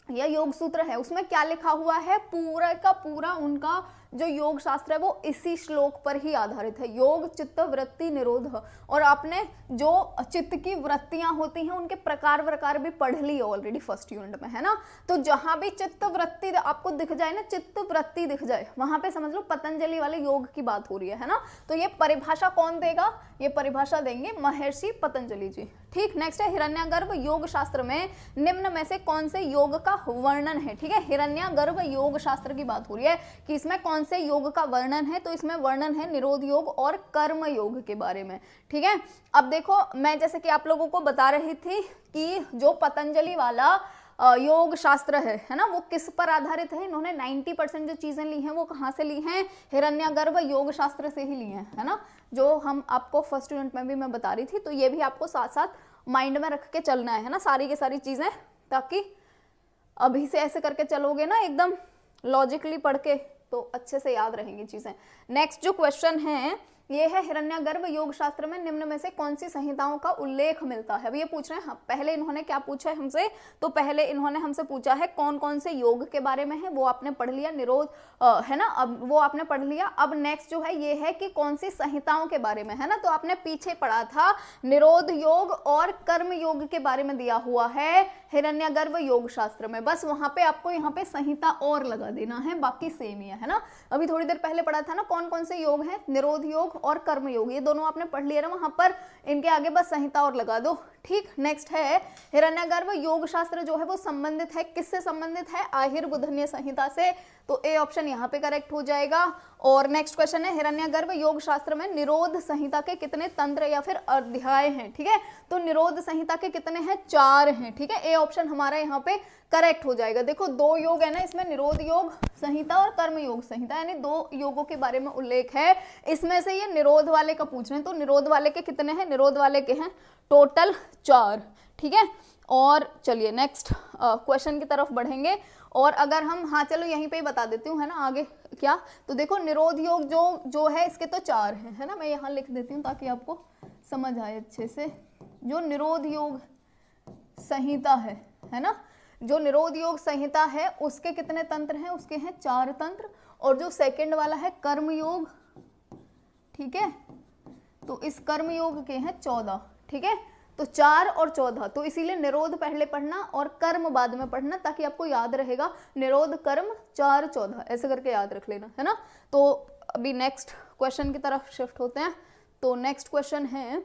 Speaker 1: या योग सूत्र है उसमें क्या लिखा हुआ है, पूरा का पूरा उनका जो योग शास्त्र है वो इसी श्लोक पर ही आधारित है, योग चित्त वृत्ति निरोध। और आपने जो चित्त की वृत्तियां होती हैं उनके प्रकार भी पढ़ लिए ऑलरेडी फर्स्ट यूनिट में, है ना। तो जहां भी चित्त वृत्ति आपको दिख जाए ना, चित्त वृत्ति दिख जाए, वहां पे समझ लो पतंजलि वाले योग की बात हो रही है ना। तो ये परिभाषा कौन देगा, ये परिभाषा देंगे महर्षि पतंजलि जी। ठीक, नेक्स्ट है हिरण्यगर्भ योग शास्त्र में निम्न में से कौन से योग का वर्णन है। ठीक है, हिरण्यगर्भ योग शास्त्र की बात हो रही है कि इसमें कौन से योग का वर्णन है, तो इसमें वर्णन है निरोध योग और कर्म योग के बारे में। ठीक है, अब देखो मैं जैसे कि आप लोगों को बता रही थी कि जो पतंजलि वाला योग शास्त्र है ना, वो किस पर आधारित है। इन्होंने 90% जो चीजें ली हैं वो कहाँ से ली हैं, हिरण्यगर्भ योग शास्त्र से ही ली हैं, है ना, जो हम आपको फर्स्ट यूनिट में भी मैं बता रही थी। तो ये भी आपको साथ साथ माइंड में रख के चलना है ना, सारी की सारी चीजें, ताकि अभी से ऐसे करके चलोगे ना एकदम लॉजिकली पढ़ के, तो अच्छे से याद रहेंगी चीजें। नेक्स्ट जो क्वेश्चन है ये है हिरण्यगर्भ योग शास्त्र में निम्न में से कौन सी संहिताओं का उल्लेख मिलता है। अब ये पूछ रहे हैं, पहले इन्होंने क्या पूछा है हमसे, तो पहले इन्होंने हमसे पूछा है कौन कौन से योग के बारे में है, वो आपने पढ़ लिया, निरोध है ना, अब वो आपने पढ़ लिया। अब नेक्स्ट जो है ये है कि कौन सी संहिताओं के बारे में, है ना, तो आपने पीछे पढ़ा था निरोध योग और कर्म योग के बारे में दिया हुआ है हिरण्यगर्भ योग शास्त्र में, बस वहां पे आपको यहाँ पे संहिता और लगा देना है, बाकी सेम ही है ना। अभी थोड़ी देर पहले पढ़ा था ना कौन कौन से योग है, निरोध योग और कर्म योग, ये दोनों आपने पढ़ लिया ना वहां पर, इनके आगे बस संहिता और लगा दो। ठीक, नेक्स्ट है हिरण्यगर्भ योग शास्त्र जो है वो संबंधित है, किससे संबंधित है, आहिर्बुधन्य संहिता से, तो ए ऑप्शन यहाँ पे करेक्ट हो जाएगा। और नेक्स्ट क्वेश्चन है हिरण्यगर्भ योग शास्त्र में निरोध संहिता के कितने तंत्र या फिर अध्याय हैं। ठीक है, तो निरोध संहिता के कितने हैं, 4 हैं। ठीक है, ए ऑप्शन हमारा यहाँ पे करेक्ट हो जाएगा। देखो 2 योग है ना इसमें, निरोध योग संहिता और कर्म योग संहिता, यानी 2 योगों के बारे में उल्लेख है। इसमें से ये निरोध वाले का पूछ रहे हैं, तो निरोध वाले के कितने हैं, निरोध वाले के हैं टोटल 4। ठीक है, और चलिए नेक्स्ट क्वेश्चन की तरफ बढ़ेंगे। और अगर हम, हाँ चलो यहीं पे ही बता देती हूँ, है ना, आगे क्या, तो देखो निरोध योग जो है इसके तो 4 हैं, है ना, मैं यहाँ लिख देती हूँ ताकि आपको समझ आए अच्छे से। जो निरोध योग संहिता है ना, जो निरोध योग संहिता है उसके कितने तंत्र हैं, उसके हैं 4 तंत्र। और जो सेकंड वाला है कर्म योग, ठीक है, तो इस कर्म योग के हैं 14। ठीक है, तो 4 और 14, तो इसीलिए निरोध पहले पढ़ना और कर्म बाद में पढ़ना, ताकि आपको याद रहेगा निरोध कर्म 4 14 ऐसे करके याद रख लेना, है ना। तो अभी नेक्स्ट क्वेश्चन की तरफ शिफ्ट होते हैं। तो नेक्स्ट क्वेश्चन है,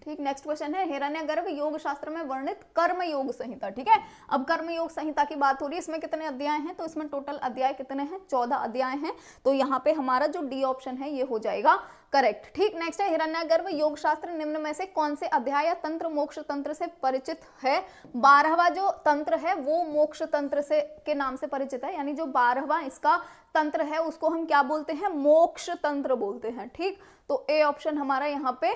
Speaker 1: ठीक, नेक्स्ट क्वेश्चन है हिरण्यगर्भ योग शास्त्र में वर्णित कर्म योग संहिता। ठीक है, अब कर्म योग संहिता की बात हो रही है, इसमें कितने अध्याय हैं, तो इसमें टोटल अध्याय कितने हैं, 14 अध्याय हैं। तो यहाँ पे हमारा जो डी ऑप्शन है ये हो जाएगा करेक्ट। ठीक, नेक्स्ट है हिरण्यगर्भ योग शास्त्र निम्न में से कौन से अध्याय या तंत्र मोक्ष तंत्र से परिचित है। 12वां जो तंत्र है वो मोक्ष तंत्र से के नाम से परिचित है, यानी जो 12वां इसका तंत्र है उसको हम क्या बोलते हैं, मोक्ष तंत्र बोलते हैं। ठीक, तो ए ऑप्शन हमारा यहाँ पे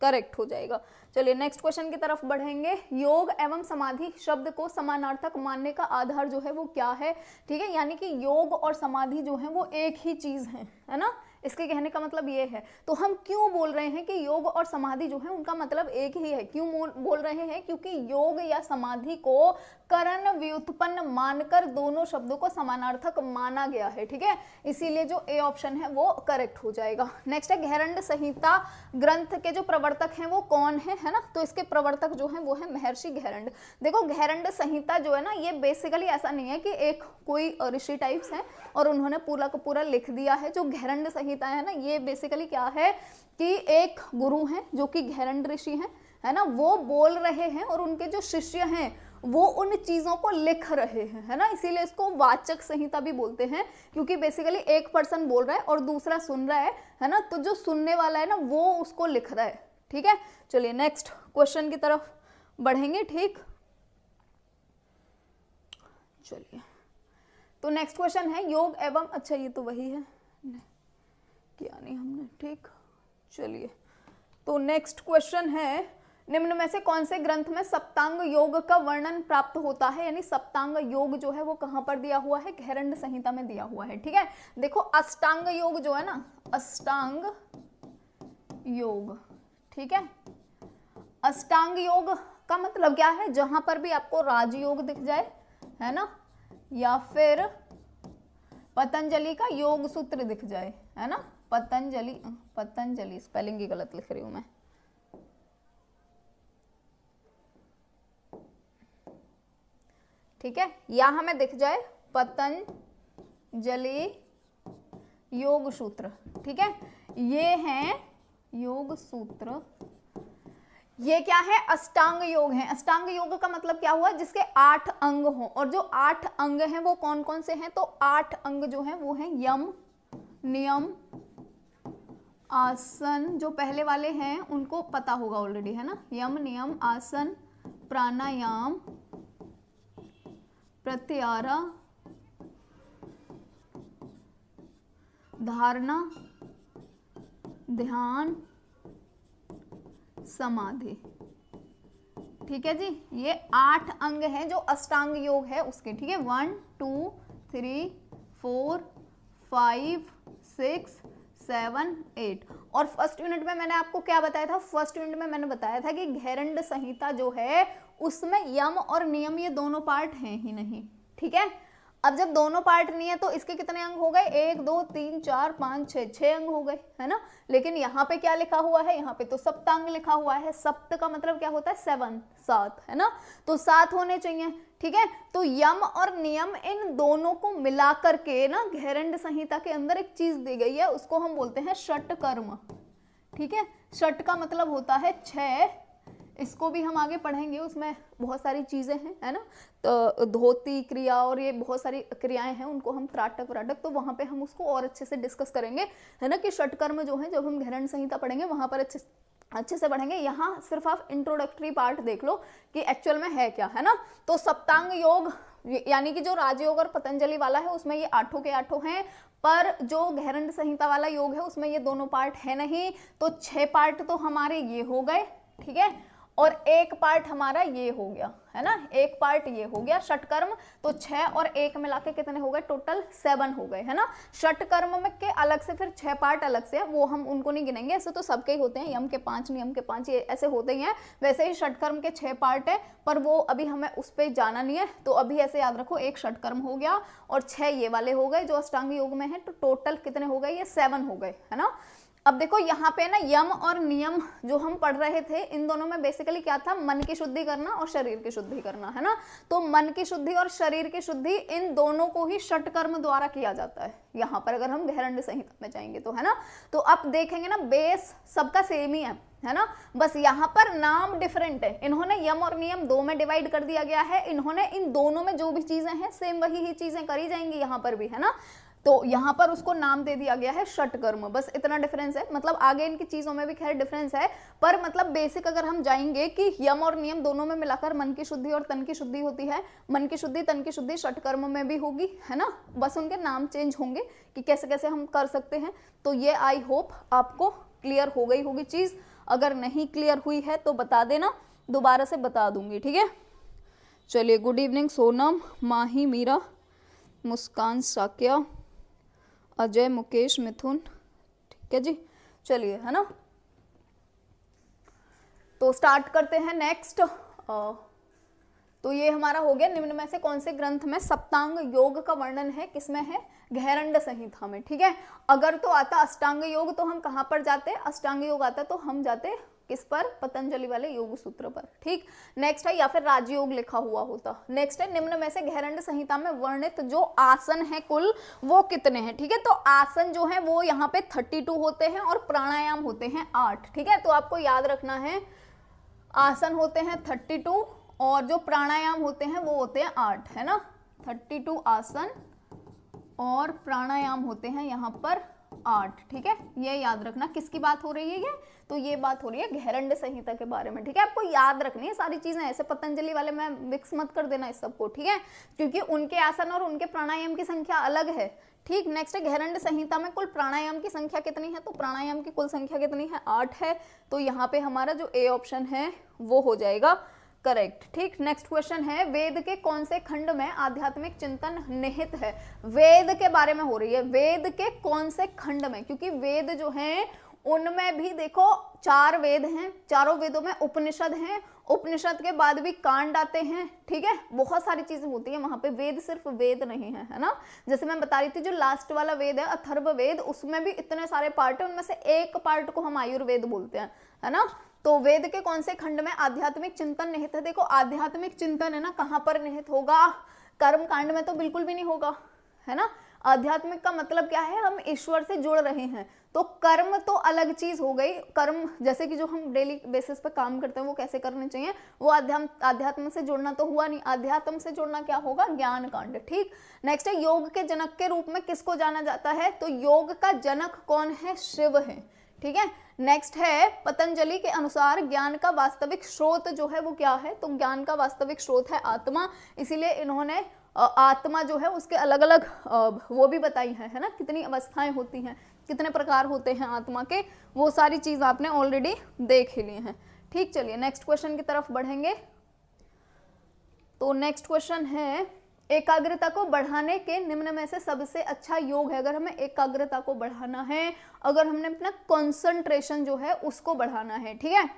Speaker 1: करेक्ट हो जाएगा। चलिए नेक्स्ट क्वेश्चन की तरफ बढ़ेंगे। योग एवं समाधि शब्द को समानार्थक मानने का आधार जो है वो क्या है। ठीक है, यानी कि योग और समाधि जो है वो एक ही चीज है ना, इसके कहने का मतलब ये है। तो हम क्यों बोल रहे हैं कि योग और समाधि जो है उनका मतलब एक ही है, क्यों बोल रहे हैं, क्योंकि योग या समाधि को करण व्युत्पन्न मानकर दोनों शब्दों को समानार्थक माना गया है। ठीक है, इसीलिए जो ए ऑप्शन है वो करेक्ट हो जाएगा। नेक्स्ट है घेरंड संहिता ग्रंथ के जो प्रवर्तक हैं वो कौन है ना, तो इसके प्रवर्तक जो है वो है महर्षि घेरंड। देखो घेरंड संहिता जो है ना, ये बेसिकली ऐसा नहीं है कि एक कोई ऋषि टाइप्स है और उन्होंने पूरा का पूरा लिख दिया है। जो घेरंड संहिता है ना, ये बेसिकली क्या है कि एक गुरु हैं जो कि घेरंड ऋषि हैं, है ना, वो बोल रहे हैं और उनके जो शिष्य हैं वो उन चीजों को लिख रहे हैं, है ना, इसीलिए इसको वाचक संहिता भी बोलते हैं, क्योंकि बेसिकली एक पर्सन बोल रहा है और दूसरा सुन रहा है ना, तो जो सुनने वाला है ना वो उसको लिख रहा है। ठीक है, चलिए नेक्स्ट क्वेश्चन की तरफ बढ़ेंगे। ठीक, चलिए तो नेक्स्ट क्वेश्चन है योग एवं, अच्छा ये तो वही है, किया नहीं हमने। ठीक, चलिए तो नेक्स्ट क्वेश्चन है निम्न में से कौन से ग्रंथ में सप्तांग योग का वर्णन प्राप्त होता है, यानी सप्तांग योग जो है वो कहां पर दिया हुआ है, घेरंड संहिता में दिया हुआ है। ठीक है, देखो अष्टांग योग जो है ना, अष्टांग योग, ठीक है, अष्टांग योग का मतलब क्या है, जहां पर भी आपको राजयोग दिख जाए, है ना, या फिर पतंजलि का योग सूत्र दिख जाए, है ना, पतंजलि स्पेलिंग ही गलत लिख रही हूं मैं, ठीक है, यहां हमें दिख जाए पतंजलि योग सूत्र, ठीक है, ये है योग सूत्र। ये क्या है, अष्टांग योग है। अष्टांग योग का मतलब क्या हुआ, जिसके 8 अंग हो, और जो 8 अंग हैं वो कौन कौन से हैं, तो 8 अंग जो हैं वो हैं यम, नियम, आसन। जो पहले वाले हैं उनको पता होगा ऑलरेडी, है ना, यम, नियम, आसन, प्राणायाम, प्रत्याहार, धारणा, ध्यान, समाधि, ठीक है जी। ये 8 अंग हैं जो अष्टांग योग है उसके, ठीक है, 1 2 3 4 5 6 7 8। और फर्स्ट यूनिट में मैंने आपको क्या बताया था, फर्स्ट यूनिट में मैंने बताया था कि घेरंड संहिता जो है उसमें यम और नियम ये दोनों पार्ट हैं ही नहीं, ठीक है। अब जब दोनों पार्ट नहीं है तो इसके कितने अंग हो गए, 1 2 3 4 5 6 अंग हो गए, है ना। लेकिन यहाँ पे क्या लिखा हुआ है, यहाँ पे तो सप्तांग लिखा हुआ है। सप्त का मतलब क्या होता है, 7, 7, है ना, तो 7 होने चाहिए, ठीक है। तो यम और नियम इन दोनों को मिला करके ना घेरंड संहिता के अंदर एक चीज दी गई है, उसको हम बोलते हैं षट कर्म, ठीक है। षट का मतलब होता है 6, इसको भी हम आगे पढ़ेंगे, उसमें बहुत सारी चीजें हैं, है ना, तो धोती क्रिया और ये बहुत सारी क्रियाएं हैं, उनको हम त्राटक, तो वहां पे हम उसको और अच्छे से डिस्कस करेंगे, है ना, कि षटकर्म जो है जब हम घेरंड संहिता पढ़ेंगे वहां पर अच्छे से पढ़ेंगे। यहाँ सिर्फ आप इंट्रोडक्टरी पार्ट देख लो कि एक्चुअल में है क्या, है ना। तो सप्तांग योग यानी कि जो राजयोग और पतंजलि वाला है उसमें ये 8 के 8 हैं, पर जो घेरंड संहिता वाला योग है उसमें ये दोनों पार्ट है नहीं। तो 6 पार्ट तो हमारे ये हो गए, ठीक है, और 1 पार्ट हमारा ये हो गया, है ना, 1 पार्ट ये हो गया षटकर्म। तो 6 और 1 मिला के कितने हो गए, टोटल 7 हो गए, है ना। षटकर्म में के अलग से फिर 6 पार्ट अलग से है, वो हम उनको नहीं गिनेंगे, ऐसे तो सबके ही होते हैं, यम के 5, नियम के 5, ये ऐसे होते ही हैं। वैसे ही षटकर्म के 6 पार्ट है, पर वो अभी हमें उस पर जाना नहीं है, तो अभी ऐसे याद रखो, 1 षटकर्म हो गया और 6 ये वाले हो गए जो अष्टांग योग में है, तो टोटल कितने हो गए, ये 7 हो गए, है ना। अब देखो यहाँ पे ना यम और नियम जो हम पढ़ रहे थे, इन दोनों में बेसिकली क्या था, मन की शुद्धि करना और शरीर की शुद्धि करना, है ना। तो मन की शुद्धि और शरीर की शुद्धि इन दोनों को ही षटकर्म द्वारा किया जाता है यहाँ पर, अगर हम घेरंड संहिता में जाएंगे तो, है ना। तो अब देखेंगे ना, बेस सबका सेम ही है ना, बस यहाँ पर नाम डिफरेंट है। इन्होंने यम और नियम 2 में डिवाइड कर दिया गया है, इन्होंने इन दोनों में जो भी चीजें हैं सेम वही ही चीजें करी जाएंगी यहाँ पर भी, है ना। तो यहाँ पर उसको नाम दे दिया गया है षटकर्म, बस इतना डिफरेंस है। मतलब आगे इनकी चीजों में भी खैर डिफरेंस है, पर मतलब बेसिक अगर हम जाएंगे कि यम और नियम दोनों में मिलाकर मन की शुद्धि और तन की शुद्धि होती है, मन की शुद्धि तन की शुद्धि षटकर्म में भी होगी, है ना, बस उनके नाम चेंज होंगे कि कैसे कैसे हम कर सकते हैं। तो ये आई होप आपको क्लियर हो गई होगी चीज, अगर नहीं क्लियर हुई है तो बता देना, दोबारा से बता दूंगी, ठीक है। चलिए, गुड इवनिंग सोनम, माही, मीरा, मुस्कान, साकिया, अजय, मुकेश, मिथुन, ठीक है जी। चलिए, है ना, तो स्टार्ट करते हैं नेक्स्ट। तो ये हमारा हो गया, निम्न में से कौन से ग्रंथ में सप्तांग योग का वर्णन है, किसमें है, घेरंड संहिता में, ठीक है। अगर तो आता अष्टांग योग तो हम कहाँ पर जाते, अष्टांग योग आता तो हम जाते किस पर, पतंजलि वाले योग सूत्र पर, ठीक। नेक्स्ट है, या फिर राजयोग लिखा हुआ होता। नेक्स्ट है, निम्न में से घेरंड संहिता में वर्णित जो आसन है कुल वो कितने हैं, ठीक है। तो आसन जो है वो यहाँ पे 32 होते हैं और प्राणायाम होते हैं 8, ठीक है। तो आपको याद रखना है, आसन होते हैं 32 और जो प्राणायाम होते हैं वो होते हैं 8, है ना। 32 आसन और प्राणायाम होते हैं यहाँ पर 8, ठीक है। ये याद रखना, किसकी बात हो रही है ये, तो ये बात हो रही है घेरंड संहिता के बारे में, ठीक है। आपको याद रखनी है सारी चीजें, ऐसे पतंजलि वाले में मिक्स मत कर देना इस सबको, ठीक है, क्योंकि उनके आसन और उनके प्राणायाम की संख्या अलग है, ठीक। नेक्स्ट है, घेरंड संहिता में कुल प्राणायाम की संख्या कितनी है, तो प्राणायाम की कुल संख्या कितनी है, 8 है। तो यहाँ पे हमारा जो ए ऑप्शन है वो हो जाएगा करेक्ट, ठीक। नेक्स्ट क्वेश्चन है, वेद के कौन से खंड में आध्यात्मिक चिंतन निहित है। वेद के बारे में हो रही है, वेद के कौन से खंड में, क्योंकि वेद जो है उनमें भी देखो 4 वेद हैं, चारों वेदों में उपनिषद हैं, उपनिषद के बाद भी कांड आते हैं, ठीक है, बहुत सारी चीजें होती है वहां पे, वेद सिर्फ वेद नहीं है, है ना। जैसे मैं बता रही थी जो लास्ट वाला वेद है अथर्ववेद, उसमें भी इतने सारे पार्ट है, उनमें से एक पार्ट को हम आयुर्वेद बोलते हैं, है ना। तो वेद के कौन से खंड में आध्यात्मिक चिंतन निहित है? देखो आध्यात्मिक चिंतन है ना, कहां पर निहित होगा? कर्म कांड में तो बिल्कुल भी नहीं होगा, है ना। आध्यात्मिक का मतलब क्या है? हम ईश्वर से जुड़ रहे हैं, तो कर्म तो अलग चीज हो गई। कर्म जैसे कि जो हम डेली बेसिस पे काम करते हैं वो कैसे करने चाहिए, वो आध्यात्म से जुड़ना तो हुआ नहीं। आध्यात्म से जुड़ना क्या होगा? ज्ञान कांड, ठीक। नेक्स्ट है योग के जनक के रूप में किसको जाना जाता है? तो योग का जनक कौन है? शिव है, ठीक है। नेक्स्ट है पतंजलि के अनुसार ज्ञान का वास्तविक स्रोत जो है वो क्या है? तो ज्ञान का वास्तविक स्रोत है आत्मा, इसीलिए इन्होंने आत्मा जो है उसके अलग अलग वो भी बताई है ना, कितनी अवस्थाएं होती हैं, कितने प्रकार होते हैं आत्मा के, वो सारी चीज आपने ऑलरेडी देख ही ली हैं, ठीक। चलिए नेक्स्ट क्वेश्चन की तरफ बढ़ेंगे। तो नेक्स्ट क्वेश्चन है एकाग्रता को बढ़ाने के निम्न में से सबसे अच्छा योग है। अगर हमें एकाग्रता को बढ़ाना है, अगर हमने अपना कंसंट्रेशन जो है उसको बढ़ाना है, ठीक है।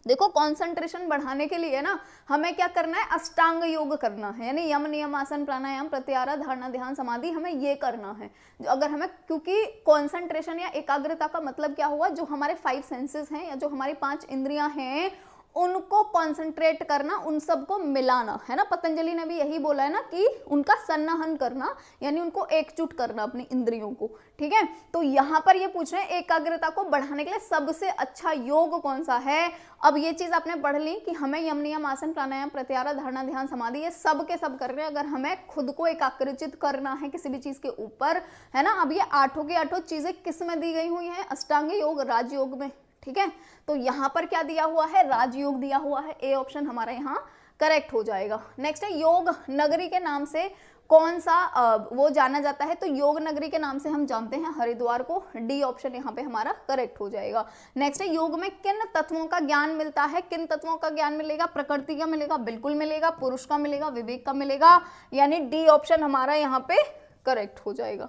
Speaker 1: देखो कंसंट्रेशन बढ़ाने के लिए ना हमें क्या करना है? अष्टांग योग करना है, यानी यम नियम आसन प्राणायाम प्रत्याहार धारणा ध्यान समाधि, हमें ये करना है। अगर हमें, क्योंकि कंसंट्रेशन या एकाग्रता का मतलब क्या हुआ? जो हमारे 5 सेंसेस हैं या जो हमारी 5 इंद्रियां हैं उनको कॉन्सेंट्रेट करना, उन सबको मिलाना, है ना। पतंजलि ने भी यही बोला है ना कि उनका संहनन करना, यानी उनको एकजुट करना अपनी इंद्रियों को, ठीक है। तो यहाँ पर ये पूछ रहे हैं एकाग्रता को बढ़ाने के लिए सबसे अच्छा योग कौन सा है। अब ये चीज आपने पढ़ ली कि हमें यम नियम आसन प्राणायाम प्रत्याहार धारणा ध्यान समाधि ये सब के सब करने हैं, अगर हमें खुद को एकाग्रचित करना है किसी भी चीज के ऊपर, है ना। अब ये 8 की 8 चीजें किस में दी गई हुई है? अष्टांग योग, राजयोग में, ठीक है। तो यहां पर क्या दिया हुआ है? राजयोग दिया हुआ है, ए ऑप्शन हमारा यहां करेक्ट हो जाएगा। नेक्स्ट है योग नगरी के नाम से कौन सा वो जाना जाता है? तो योग नगरी के नाम से हम जानते हैं हरिद्वार को, डी ऑप्शन यहाँ पे हमारा करेक्ट हो जाएगा। नेक्स्ट है योग में किन तत्वों का ज्ञान मिलता है? किन तत्वों का ज्ञान मिलेगा? प्रकृति का मिलेगा, बिल्कुल मिलेगा, पुरुष का मिलेगा, विवेक का मिलेगा, यानी डी ऑप्शन हमारा यहाँ पे करेक्ट हो जाएगा।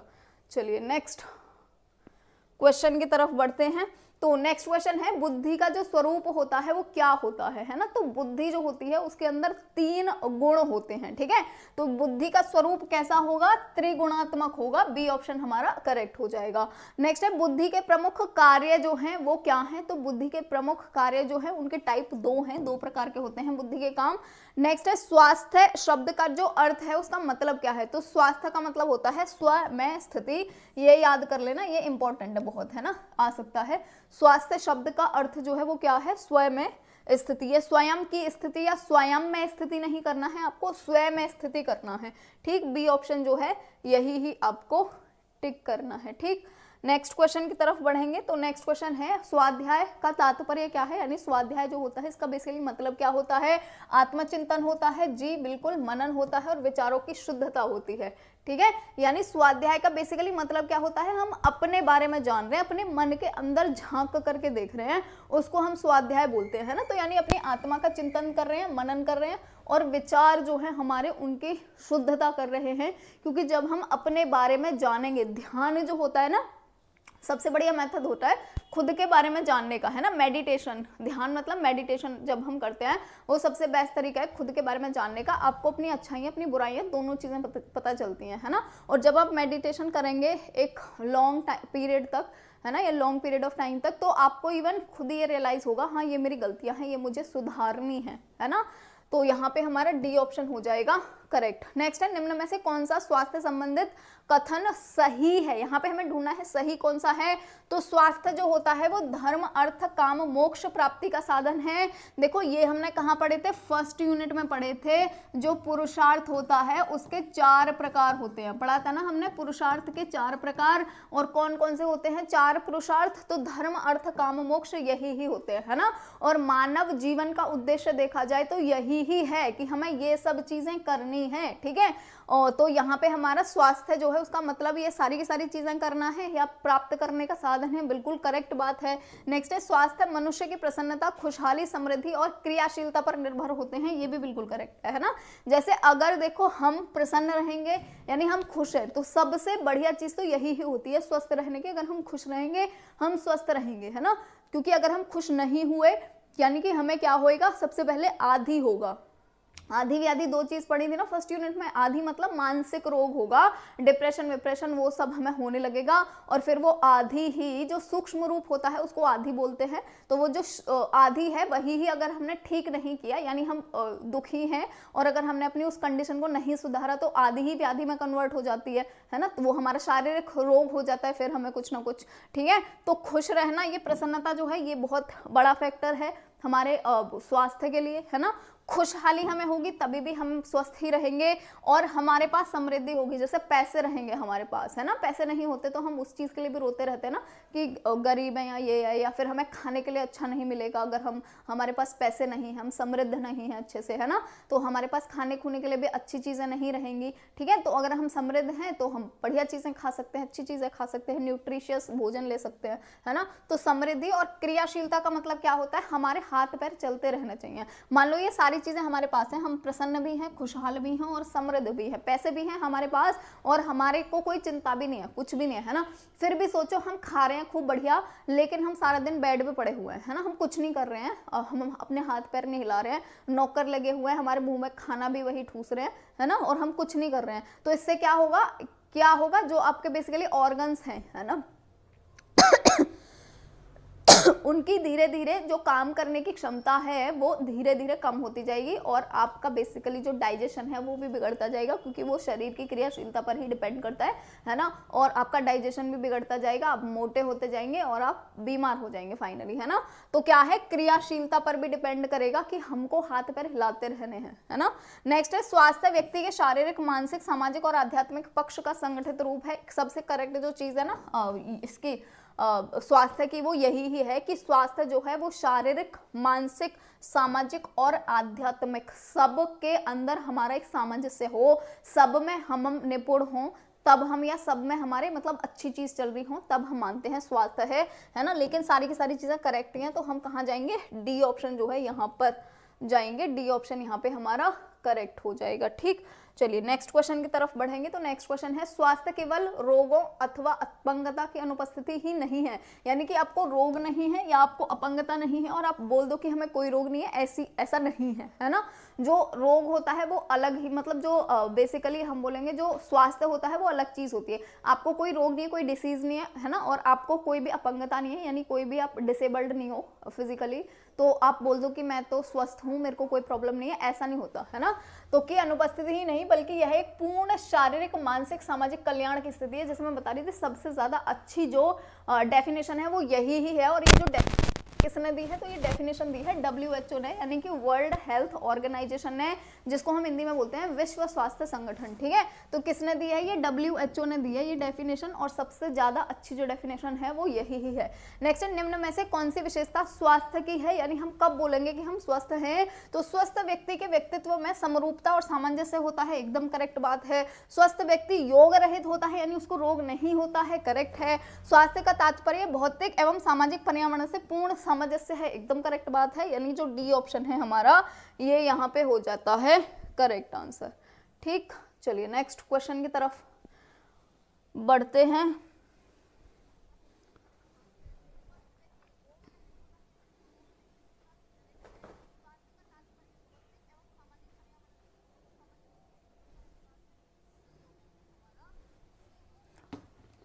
Speaker 1: चलिए नेक्स्ट क्वेश्चन की तरफ बढ़ते हैं। तो नेक्स्ट क्वेश्चन है बुद्धि का जो स्वरूप होता है वो क्या होता है ना। तो बुद्धि जो होती है उसके अंदर 3 गुण होते हैं, ठीक है। तो बुद्धि का स्वरूप कैसा होगा? त्रिगुणात्मक होगा, बी ऑप्शन हमारा करेक्ट हो जाएगा। नेक्स्ट है बुद्धि के प्रमुख कार्य जो हैं वो क्या हैं? तो बुद्धि के प्रमुख कार्य जो है उनके टाइप 2 हैं, 2 प्रकार के होते हैं बुद्धि के काम। नेक्स्ट है स्वास्थ्य शब्द का जो अर्थ है उसका मतलब क्या है? तो स्वास्थ्य का मतलब होता है स्व में स्थिति, ये याद कर लेना, ये इंपॉर्टेंट है बहुत, है ना, आ सकता है। स्वास्थ्य शब्द का अर्थ जो है वो क्या है? स्वयं में स्थिति, ये स्वयं की स्थिति या स्वयं में स्थिति नहीं करना है आपको, स्वयं में स्थिति करना है, ठीक। बी ऑप्शन जो है यही ही आपको टिक करना है, ठीक। नेक्स्ट क्वेश्चन की तरफ बढ़ेंगे। तो नेक्स्ट क्वेश्चन है स्वाध्याय का तात्पर्य क्या है? यानी स्वाध्याय जो होता है इसका बेसिकली मतलब क्या होता है? आत्मचिंतन होता है, जी बिल्कुल, मनन होता है और विचारों की शुद्धता होती है, ठीक है। यानी स्वाध्याय का बेसिकली मतलब क्या होता है? हम अपने बारे में जान रहे हैं, अपने मन के अंदर झांक करके देख रहे हैं, उसको हम स्वाध्याय बोलते हैं, है ना। तो यानी अपनी आत्मा का चिंतन कर रहे हैं, मनन कर रहे हैं और विचार जो है हमारे उनकी शुद्धता कर रहे हैं। क्योंकि जब हम अपने बारे में जानेंगे, ध्यान जो होता है ना सबसे बढ़िया मेथड होता है खुद के बारे में जानने का, है ना। मेडिटेशन, ध्यान मतलब मेडिटेशन जब हम करते हैं वो सबसे बेस्ट तरीका है खुद के बारे में जानने का। आपको अपनी अच्छाइयाँ अपनी बुराइयाँ दोनों चीज़ें पता चलती हैं, है ना। और जब आप मेडिटेशन करेंगे एक लॉन्ग पीरियड तक, है ना, या लॉन्ग पीरियड ऑफ टाइम तक, तो आपको इवन खुद ये रियलाइज होगा हाँ ये मेरी गलतियाँ हैं, ये मुझे सुधारनी है ना। तो यहाँ पे हमारा डी ऑप्शन हो जाएगा करेक्ट। नेक्स्ट है निम्न में से कौन सा स्वास्थ्य संबंधित कथन सही है? यहाँ पे हमें ढूंढना है सही कौन सा है। तो स्वास्थ्य जो होता है वो धर्म अर्थ काम मोक्ष प्राप्ति का साधन है। देखो ये हमने कहाँ पढ़े थे? फर्स्ट यूनिट में पढ़े थे। जो पुरुषार्थ होता है उसके 4 प्रकार होते हैं, पढ़ा था ना हमने, पुरुषार्थ के 4 प्रकार। और कौन कौन से होते हैं 4 पुरुषार्थ? तो धर्म अर्थ काम मोक्ष यही ही होते हैं, है ना। और मानव जीवन का उद्देश्य देखा जाए तो यही ही है कि हमें ये सब चीजें करनी नहीं है, ठीक है। और तो यहाँ पे हमारा स्वास्थ्य जो है उसका मतलब ये सारी की सारी चीजें करना है या प्राप्त करने का साधन है, बिल्कुल करेक्ट बात है। नेक्स्ट है स्वास्थ्य मनुष्य की प्रसन्नता, खुशहाली, समृद्धि और क्रियाशीलता पर निर्भर होते हैं, ये भी बिल्कुल करेक्ट है ना। जैसे अगर देखो हम प्रसन्न रहेंगे यानी हम खुश है, तो सबसे बढ़िया चीज तो यही ही होती है स्वस्थ रहने की। अगर हम खुश रहेंगे हम स्वस्थ रहेंगे, है ना, क्योंकि अगर हम खुश नहीं हुए यानी कि हमें क्या होएगा, सबसे पहले आदि होगा। आधी व्याधि दो चीज पढ़ी थी ना फर्स्ट यूनिट में। आधी मतलब मानसिक रोग होगा, डिप्रेशन विप्रेशन वो सब हमें होने लगेगा, और फिर वो आधी ही जो सूक्ष्म रूप होता है उसको आधी बोलते हैं। तो वो जो आधी है वही ही अगर हमने ठीक नहीं किया यानी हम दुखी हैं और अगर हमने अपनी उस कंडीशन को नहीं सुधारा तो आधी ही व्याधि में कन्वर्ट हो जाती है ना, तो वो हमारा शारीरिक रोग हो जाता है फिर हमें कुछ ना कुछ, ठीक है। तो खुश रहना, ये प्रसन्नता जो है ये बहुत बड़ा फैक्टर है हमारे स्वास्थ्य के लिए, है ना। खुशहाली हमें होगी तभी भी हम स्वस्थ ही रहेंगे, और हमारे पास समृद्धि होगी, जैसे पैसे रहेंगे हमारे पास, है ना। पैसे नहीं होते तो हम उस चीज के लिए भी रोते रहते हैं ना कि गरीब है या ये है, या फिर हमें खाने के लिए अच्छा नहीं मिलेगा अगर हमारे पास पैसे नहीं है, हम समृद्ध नहीं है अच्छे से, है ना, तो हमारे पास खाने खूने के लिए भी अच्छी चीजें नहीं रहेंगी, ठीक है। तो अगर हम समृद्ध हैं तो हम बढ़िया चीजें खा सकते हैं, अच्छी चीजें खा सकते हैं, न्यूट्रिशियस भोजन ले सकते हैं, है ना। तो समृद्धि और क्रियाशीलता का मतलब क्या होता है, हमारे हाथ पैर चलते रहने चाहिए। मान लो ये सारी चीजें हमारे पास हैं, हम प्रसन्न भी हैं, खुशहाल भी हैं और समृद्ध भी हैं, पैसे भी हैं हमारे पास और हमारे को कोई चिंता भी नहीं है, कुछ भी नहीं है ना। फिर भी सोचो हम खा रहे हैं खूब बढ़िया, लेकिन हम सारा दिन बेड पे पड़े हुए हैं, है ना, हम कुछ नहीं कर रहे हैं, हम अपने हाथ पैर नहीं हिला रहे हैं, नौकर लगे हुए हैं, हमारे मुंह में खाना भी वही ठूस रहे हैं, है ना, और हम कुछ नहीं कर रहे हैं। तो इससे क्या होगा, जो आपके बेसिकली ऑर्गन्स हैं, है ना, उनकी धीरे धीरे जो काम करने की क्षमता है वो धीरे धीरे कम होती जाएगी, और आपका बेसिकली जो डाइजेशन है वो भी बिगड़ता जाएगा, क्योंकि वो शरीर की क्रियाशीलता पर ही डिपेंड करता है ना। और आपका डाइजेशन भी बिगड़ता जाएगा, आप मोटे होते जाएंगे और आप बीमार हो जाएंगे फाइनली, है ना। तो क्या है, क्रियाशीलता पर भी डिपेंड करेगा कि हमको हाथ पैर हिलाते रहने हैं, है ना। नेक्स्ट है स्वास्थ्य व्यक्ति के शारीरिक, मानसिक, सामाजिक और आध्यात्मिक पक्ष का संगठित रूप है। सबसे करेक्ट जो चीज है ना इसकी स्वास्थ्य की, वो यही ही है कि स्वास्थ्य जो है वो शारीरिक, मानसिक, सामाजिक और आध्यात्मिक सब के अंदर हमारा एक सामंजस्य हो, सब में हम निपुण हों, तब हम, या सब में हमारे मतलब अच्छी चीज चल रही हो तब हम मानते हैं स्वास्थ्य है ना। लेकिन सारी की सारी चीजें करेक्ट हैं तो हम कहाँ जाएंगे, डी ऑप्शन जो है यहाँ पर जाएंगे, डी ऑप्शन यहाँ पे हमारा करेक्ट हो जाएगा, ठीक। चलिए नेक्स्ट क्वेश्चन की तरफ बढ़ेंगे। तो नेक्स्ट क्वेश्चन है स्वास्थ्य केवल रोगों अथवा अपंगता की अनुपस्थिति ही नहीं है, यानी कि आपको रोग नहीं है या आपको अपंगता नहीं है और आप बोल दो कि हमें कोई रोग नहीं है, ऐसा नहीं है ना। जो रोग होता है वो अलग ही, मतलब जो बेसिकली हम बोलेंगे जो स्वास्थ्य होता है वो अलग चीज होती है। आपको कोई रोग नहीं है, कोई डिसीज नहीं है ना, और आपको कोई भी अपंगता नहीं है, यानी कोई भी आप डिसेबल्ड नहीं हो फिजिकली, तो आप बोल दो कि मैं तो स्वस्थ हूँ, मेरे को कोई प्रॉब्लम नहीं है, ऐसा नहीं होता, है ना। तो की अनुपस्थिति ही नहीं बल्कि यह एक पूर्ण शारीरिक, मानसिक, सामाजिक कल्याण की स्थिति है, जिसमें मैं बता रही थी सबसे ज्यादा अच्छी जो डेफिनेशन है वो यही ही है। और ये जो किसने दी है, तो ये डेफिनेशन दी है WHO ने, यानी कि वर्ल्ड हेल्थ ऑर्गेनाइजेशन ने, जिसको हम हिंदी में बोलते हैं विश्व स्वास्थ्य संगठन, ठीक है। तो किसने दी है, ये WHO ने दी है ये डेफिनेशन, और सबसे ज्यादा अच्छी जो डेफिनेशन है वो यही ही है। नेक्स्ट, निम्न में से कौन सी विशेषता स्वास्थ्य की है, यानी हम कब बोलेंगे कि हम स्वस्थ हैं, तो स्वस्थ व्यक्ति के व्यक्तित्व में समरूपता और सामंजस्य होता है, एकदम करेक्ट बात है। स्वस्थ व्यक्ति योग रहित होता है, यानी उसको रोग नहीं होता है, करेक्ट है। स्वास्थ्य का तात्पर्य भौतिक एवं सामाजिक पर्यावरण से पूर्ण सामंजस्य है, एकदम करेक्ट बात है, यानी जो डी ऑप्शन है हमारा ये यहाँ पे हो जाता है करेक्ट आंसर, ठीक। चलिए नेक्स्ट क्वेश्चन की तरफ बढ़ते हैं।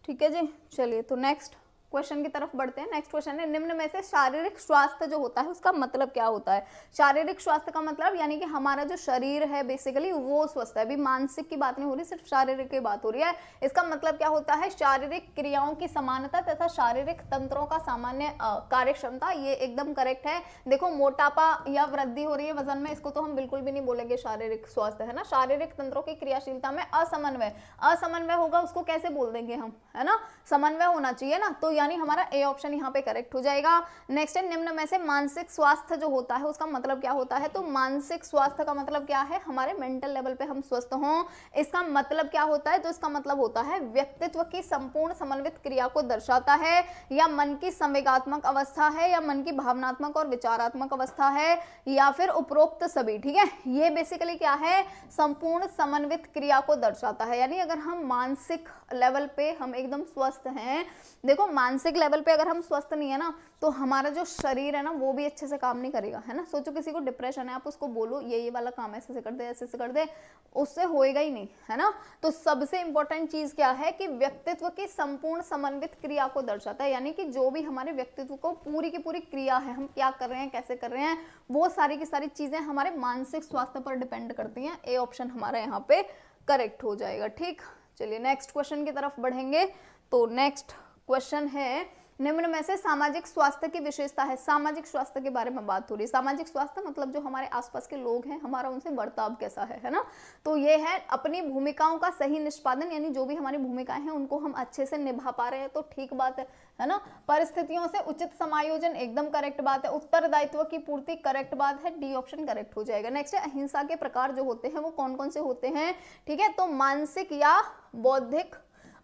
Speaker 1: ठीक है जी, चलिए तो नेक्स्ट क्वेश्चन की तरफ बढ़ते हैं। नेक्स्ट क्वेश्चन है निम्न में से शारीरिक स्वास्थ्य जो होता है उसका मतलब क्या होता है। शारीरिक स्वास्थ्य का मतलब यानी कि हमारा जो शरीर है बेसिकली वो स्वस्थ है, अभी मानसिक की बात नहीं हो रही, सिर्फ शारीरिक की बात हो रही है। इसका मतलब क्या होता है, शारीरिक क्रियाओं की समानता तथा शारीरिक तंत्रों का सामान्य कार्य क्षमता, ये एकदम करेक्ट है। देखो मोटापा या वृद्धि हो रही है वजन में, इसको तो हम बिल्कुल भी नहीं बोलेंगे शारीरिक स्वास्थ्य, है ना। शारीरिक तंत्रों की क्रियाशीलता में असमन्वय होगा, उसको कैसे बोल देंगे हम, है ना, समन्वय होना चाहिए ना। तो यानी हमारा ए ऑप्शन यहाँ पे करेक्ट हो जाएगा। नेक्स्ट है, निम्न में से मानसिक स्वास्थ्य जो होता है उसका मतलब क्या होता है? तो मानसिक स्वास्थ्य का मतलब क्या है? हमारे मेंटल लेवल पे हम स्वस्थ हों। इसका मतलब क्या होता है? तो इसका मतलब होता है व्यक्तित्व की संपूर्ण समन्वित क्रिया को दर्शाता है, या मन की संवेगात्मक अवस्था है, या मन की भावनात्मक और विचारात्मक अवस्था है, या फिर उपरोक्त सभी। ठीक है, ये बेसिकली क्या है? संपूर्ण समन्वित क्रिया को दर्शाता है। यानी अगर हम मानसिक लेवल पे हम एकदम स्वस्थ हैं, देखो मानसिक लेवल पे अगर हम स्वस्थ नहीं है ना, तो हमारा जो शरीर है ना वो भी अच्छे से काम नहीं करेगा, है ना। सोचो किसी को डिप्रेशन है, आप उसको बोलो ये वाला काम ऐसे से कर दे, ऐसे से कर दे, उससे होएगा ही नहीं, है ना। तो सबसे इंपॉर्टेंट चीज क्या है कि व्यक्तित्व की संपूर्ण समन्वित क्रिया को दर्शाता है, यानी कि जो भी हमारे व्यक्तित्व को पूरी की पूरी क्रिया है, हम क्या कर रहे हैं, कैसे कर रहे हैं, वो सारी की सारी चीजें हमारे मानसिक स्वास्थ्य पर डिपेंड करती हैं। ए ऑप्शन हमारा यहाँ पे करेक्ट हो जाएगा। ठीक, चलिए नेक्स्ट क्वेश्चन की तरफ बढ़ेंगे। तो नेक्स्ट क्वेश्चन है, निम्न में से सामाजिक स्वास्थ्य की विशेषता है। सामाजिक स्वास्थ्य के बारे में बात हो रही है। सामाजिक स्वास्थ्य मतलब जो हमारे आसपास के लोग हैं, हमारा उनसे बर्ताव कैसा है ना। तो ये है अपनी भूमिकाओं का सही निष्पादन, यानी जो भी हमारी भूमिकाएं हैं उनको हम अच्छे से निभा पा रहे हैं, तो ठीक बात है ना। परिस्थितियों से उचित समायोजन, एकदम करेक्ट बात है। उत्तरदायित्व की पूर्ति, करेक्ट बात है, डी ऑप्शन करेक्ट हो जाएगा। नेक्स्ट है, अहिंसा के प्रकार जो होते हैं वो कौन कौन से होते हैं? ठीक है, तो मानसिक या बौद्धिक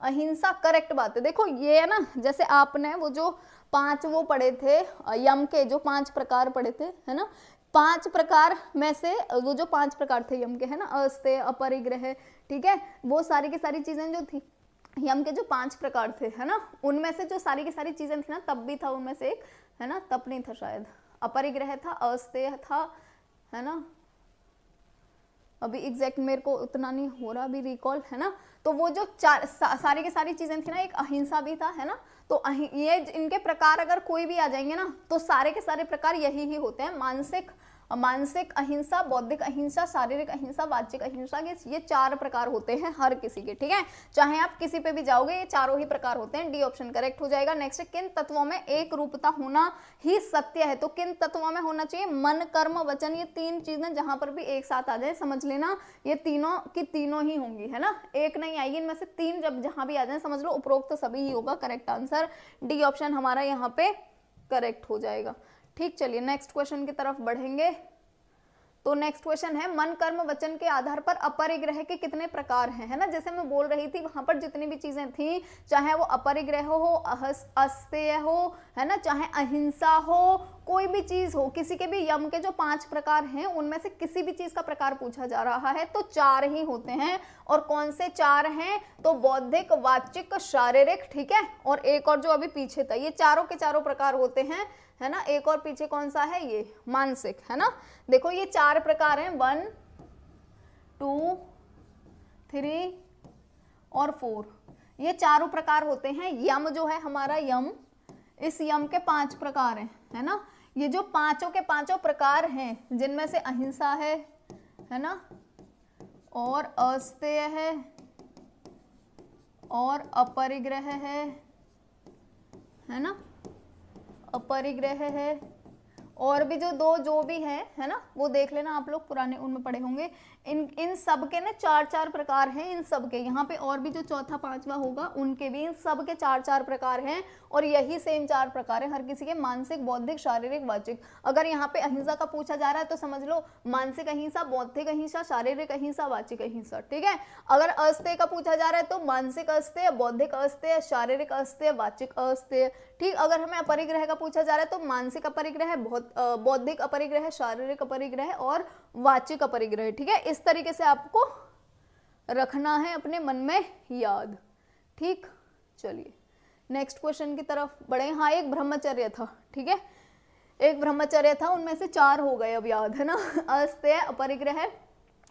Speaker 1: अहिंसा, करेक्ट बात है। देखो ये है ना, जैसे आपने वो जो 5 वो पढ़े थे यम के, जो 5 प्रकार पढ़े थे, है ना। 5 प्रकार में से वो जो 5 प्रकार थे यम के, है ना, अस्तेय, अपरिग्रह, ठीक है, वो सारी की सारी चीजें जो थी यम के जो 5 प्रकार थे, है ना, उनमें से जो सारी की सारी चीजें थी ना, तप भी था उनमें से एक, है ना, तप नहीं था शायद, अपरिग्रह था, अस्तेय था, है ना, अभी एग्जैक्ट मेरे को उतना नहीं हो रहा अभी रिकॉल, है ना। तो वो जो सारी की सारी चीजें थी ना, एक अहिंसा भी था, है ना। तो ये इनके प्रकार अगर कोई भी आ जाएंगे ना, तो सारे के सारे प्रकार यही ही होते हैं। मानसिक अहिंसा, बौद्धिक अहिंसा, शारीरिक अहिंसा, वाचिक अहिंसा, ये 4 प्रकार होते हैं हर किसी के। ठीक है, चाहे आप किसी पे भी जाओगे ये चारों ही प्रकार होते हैं। डी ऑप्शन करेक्ट हो जाएगा। नेक्स्ट, किन तत्वों में एक रूपता होना ही सत्य है? तो किन तत्वों में होना चाहिए? मन, कर्म, वचन, ये 3 चीजें जहां पर भी एक साथ आ जाए समझ लेना ये तीनों की तीनों ही होंगी, है ना, एक नहीं आएगी। इनमें से 3 जब जहां भी आ जाए समझ लो उपरोक्त सभी ही होगा। करेक्ट आंसर डी ऑप्शन हमारा यहाँ पे करेक्ट हो जाएगा। ठीक, चलिए नेक्स्ट क्वेश्चन की तरफ बढ़ेंगे। तो नेक्स्ट क्वेश्चन है, मन, कर्म, वचन के आधार पर अपरिग्रह के कितने प्रकार हैं? है ना, जैसे मैं बोल रही थी वहां पर जितनी भी चीजें थी, चाहे वो अपरिग्रह हो, अस्तेय हो, है ना, चाहे अहिंसा हो, कोई भी चीज हो, किसी के भी यम के जो 5 प्रकार हैं उनमें से किसी भी चीज का प्रकार पूछा जा रहा है तो 4 ही होते हैं। और कौन से 4 हैं? तो बौद्धिक, वाचिक, शारीरिक, ठीक है, और एक और जो अभी पीछे था, ये चारों के चारों प्रकार होते हैं, है ना। एक और पीछे कौन सा है? ये मानसिक, है ना। देखो ये 4 प्रकार हैं, 1, 2, 3 और 4, ये चारों प्रकार होते हैं। यम जो है हमारा यम, इस यम के 5 प्रकार हैं, है ना। ये जो पांचों के पांचों प्रकार हैं जिनमें से अहिंसा है ना, और अस्तेय है, और अपरिग्रह है ना, अपरिग्रह है, और भी जो 2 जो भी है ना, वो देख लेना आप लोग, पुराने उनमें पढ़े होंगे। इन सब के ना 4 प्रकार हैं, इन सब के। यहाँ पे और भी जो चौथा 5वां होगा उनके भी इन सब के 4 प्रकार हैं, और यही सेम 4 प्रकार है हर किसी के, मानसिक, बौद्धिक, शारीरिक, वाचिक। अगर यहाँ पे अहिंसा का पूछा जा रहा है तो समझ लो मानसिक अहिंसा, बौद्धिक अहिंसा, शारीरिक अहिंसा, वाचिक अहिंसा, ठीक है। अगर अस्तेय का पूछा जा रहा है तो मानसिक अस्तेय, बौद्धिक अस्तेय, शारीरिक अस्तेय, वाचिक अस्तेय, ठीक। अगर हमें अपरिग्रह का पूछा जा रहा है तो मानसिक अपरिग्रह, बौद्धिक अपरिग्रह, शारीरिक अपरिग्रह और वाचिक अपरिग्रह, ठीक है। इस तरीके से आपको रखना है अपने मन में याद, ठीक। चलिए नेक्स्ट क्वेश्चन की तरफ बढ़े। हाँ, एक ब्रह्मचर्य था, ठीक है, एक ब्रह्मचर्य था, उनमें से 4 हो गए अब याद, है ना, अस्तेय, अपरिग्रह,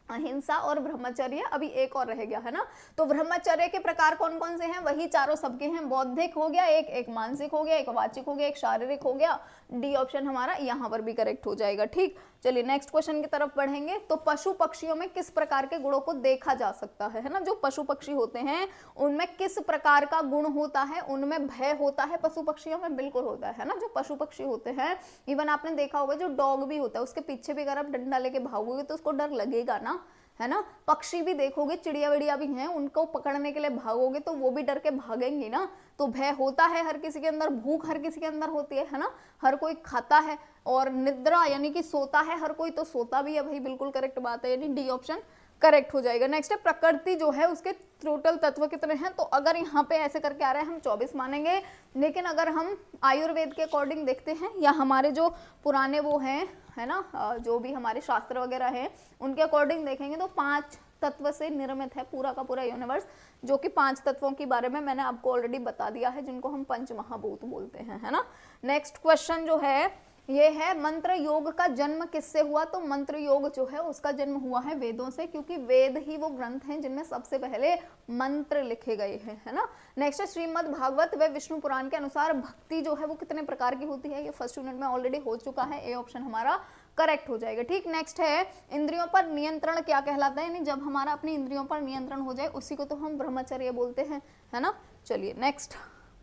Speaker 1: अहिंसा और ब्रह्मचर्य, अभी एक और रह गया, है ना। तो ब्रह्मचर्य के प्रकार कौन कौन से हैं? वही चारों सबके हैं, बौद्धिक हो गया एक मानसिक हो गया, एक वाचिक हो गया, एक शारीरिक हो गया। डी ऑप्शन हमारा यहाँ पर भी करेक्ट हो जाएगा, ठीक। चलिए नेक्स्ट क्वेश्चन की तरफ बढ़ेंगे। तो पशु पक्षियों में किस प्रकार के गुणों को देखा जा सकता है ना। जो पशु पक्षी होते हैं उनमें किस प्रकार का गुण होता है? उनमें भय होता है पशु पक्षियों में, बिल्कुल होता है ना। जो पशु पक्षी होते हैं, इवन आपने देखा होगा जो डॉग भी होता है उसके पीछे भी अगर आप डंडा लेके भागोगे तो उसको डर लगेगा ना, है ना। पक्षी भी देखोगे, चिड़िया विड़िया भी हैं, उनको पकड़ने के लिए भागोगे तो वो भी डर के भागेंगी ना। तो भय होता है हर किसी के अंदर, भूख हर किसी के अंदर होती है ना, हर कोई खाता है, और निद्रा यानी कि सोता है हर कोई, तो सोता भी है भाई, बिल्कुल करेक्ट बात है, यानी डी ऑप्शन करेक्ट हो जाएगा। नेक्स्ट है प्रकृति जो है उसके टोटल तत्व कितने हैं, तो अगर यहाँ पे ऐसे करके आ रहा है हम 24 मानेंगे, लेकिन अगर हम आयुर्वेद के अकॉर्डिंग देखते हैं या हमारे जो पुराने वो हैं, है ना, जो भी हमारे शास्त्र वगैरह हैं उनके अकॉर्डिंग देखेंगे तो 5 तत्व से निर्मित है पूरा का पूरा यूनिवर्स, जो कि 5 तत्वों के बारे में मैंने आपको ऑलरेडी बता दिया है, जिनको हम पंच महाभूत बोलते हैं, है ना। नेक्स्ट क्वेश्चन जो है ये है मंत्र योग का जन्म किससे हुआ, तो मंत्र योग जो है उसका जन्म हुआ है वेदों से, क्योंकि वेद ही वो ग्रंथ हैं जिनमें सबसे पहले मंत्र लिखे गए हैं, है ना। नेक्स्ट है श्रीमद् भागवत व विष्णु पुराण के अनुसार भक्ति जो है वो कितने प्रकार की होती है, ये फर्स्ट यूनिट में ऑलरेडी हो चुका है, ए ऑप्शन हमारा करेक्ट हो जाएगा। ठीक, नेक्स्ट है इंद्रियों पर नियंत्रण क्या कहलाता है, यानी जब हमारा अपनी इंद्रियों पर नियंत्रण हो जाए उसी को तो हम ब्रह्मचर्य बोलते हैं, है ना। चलिए नेक्स्ट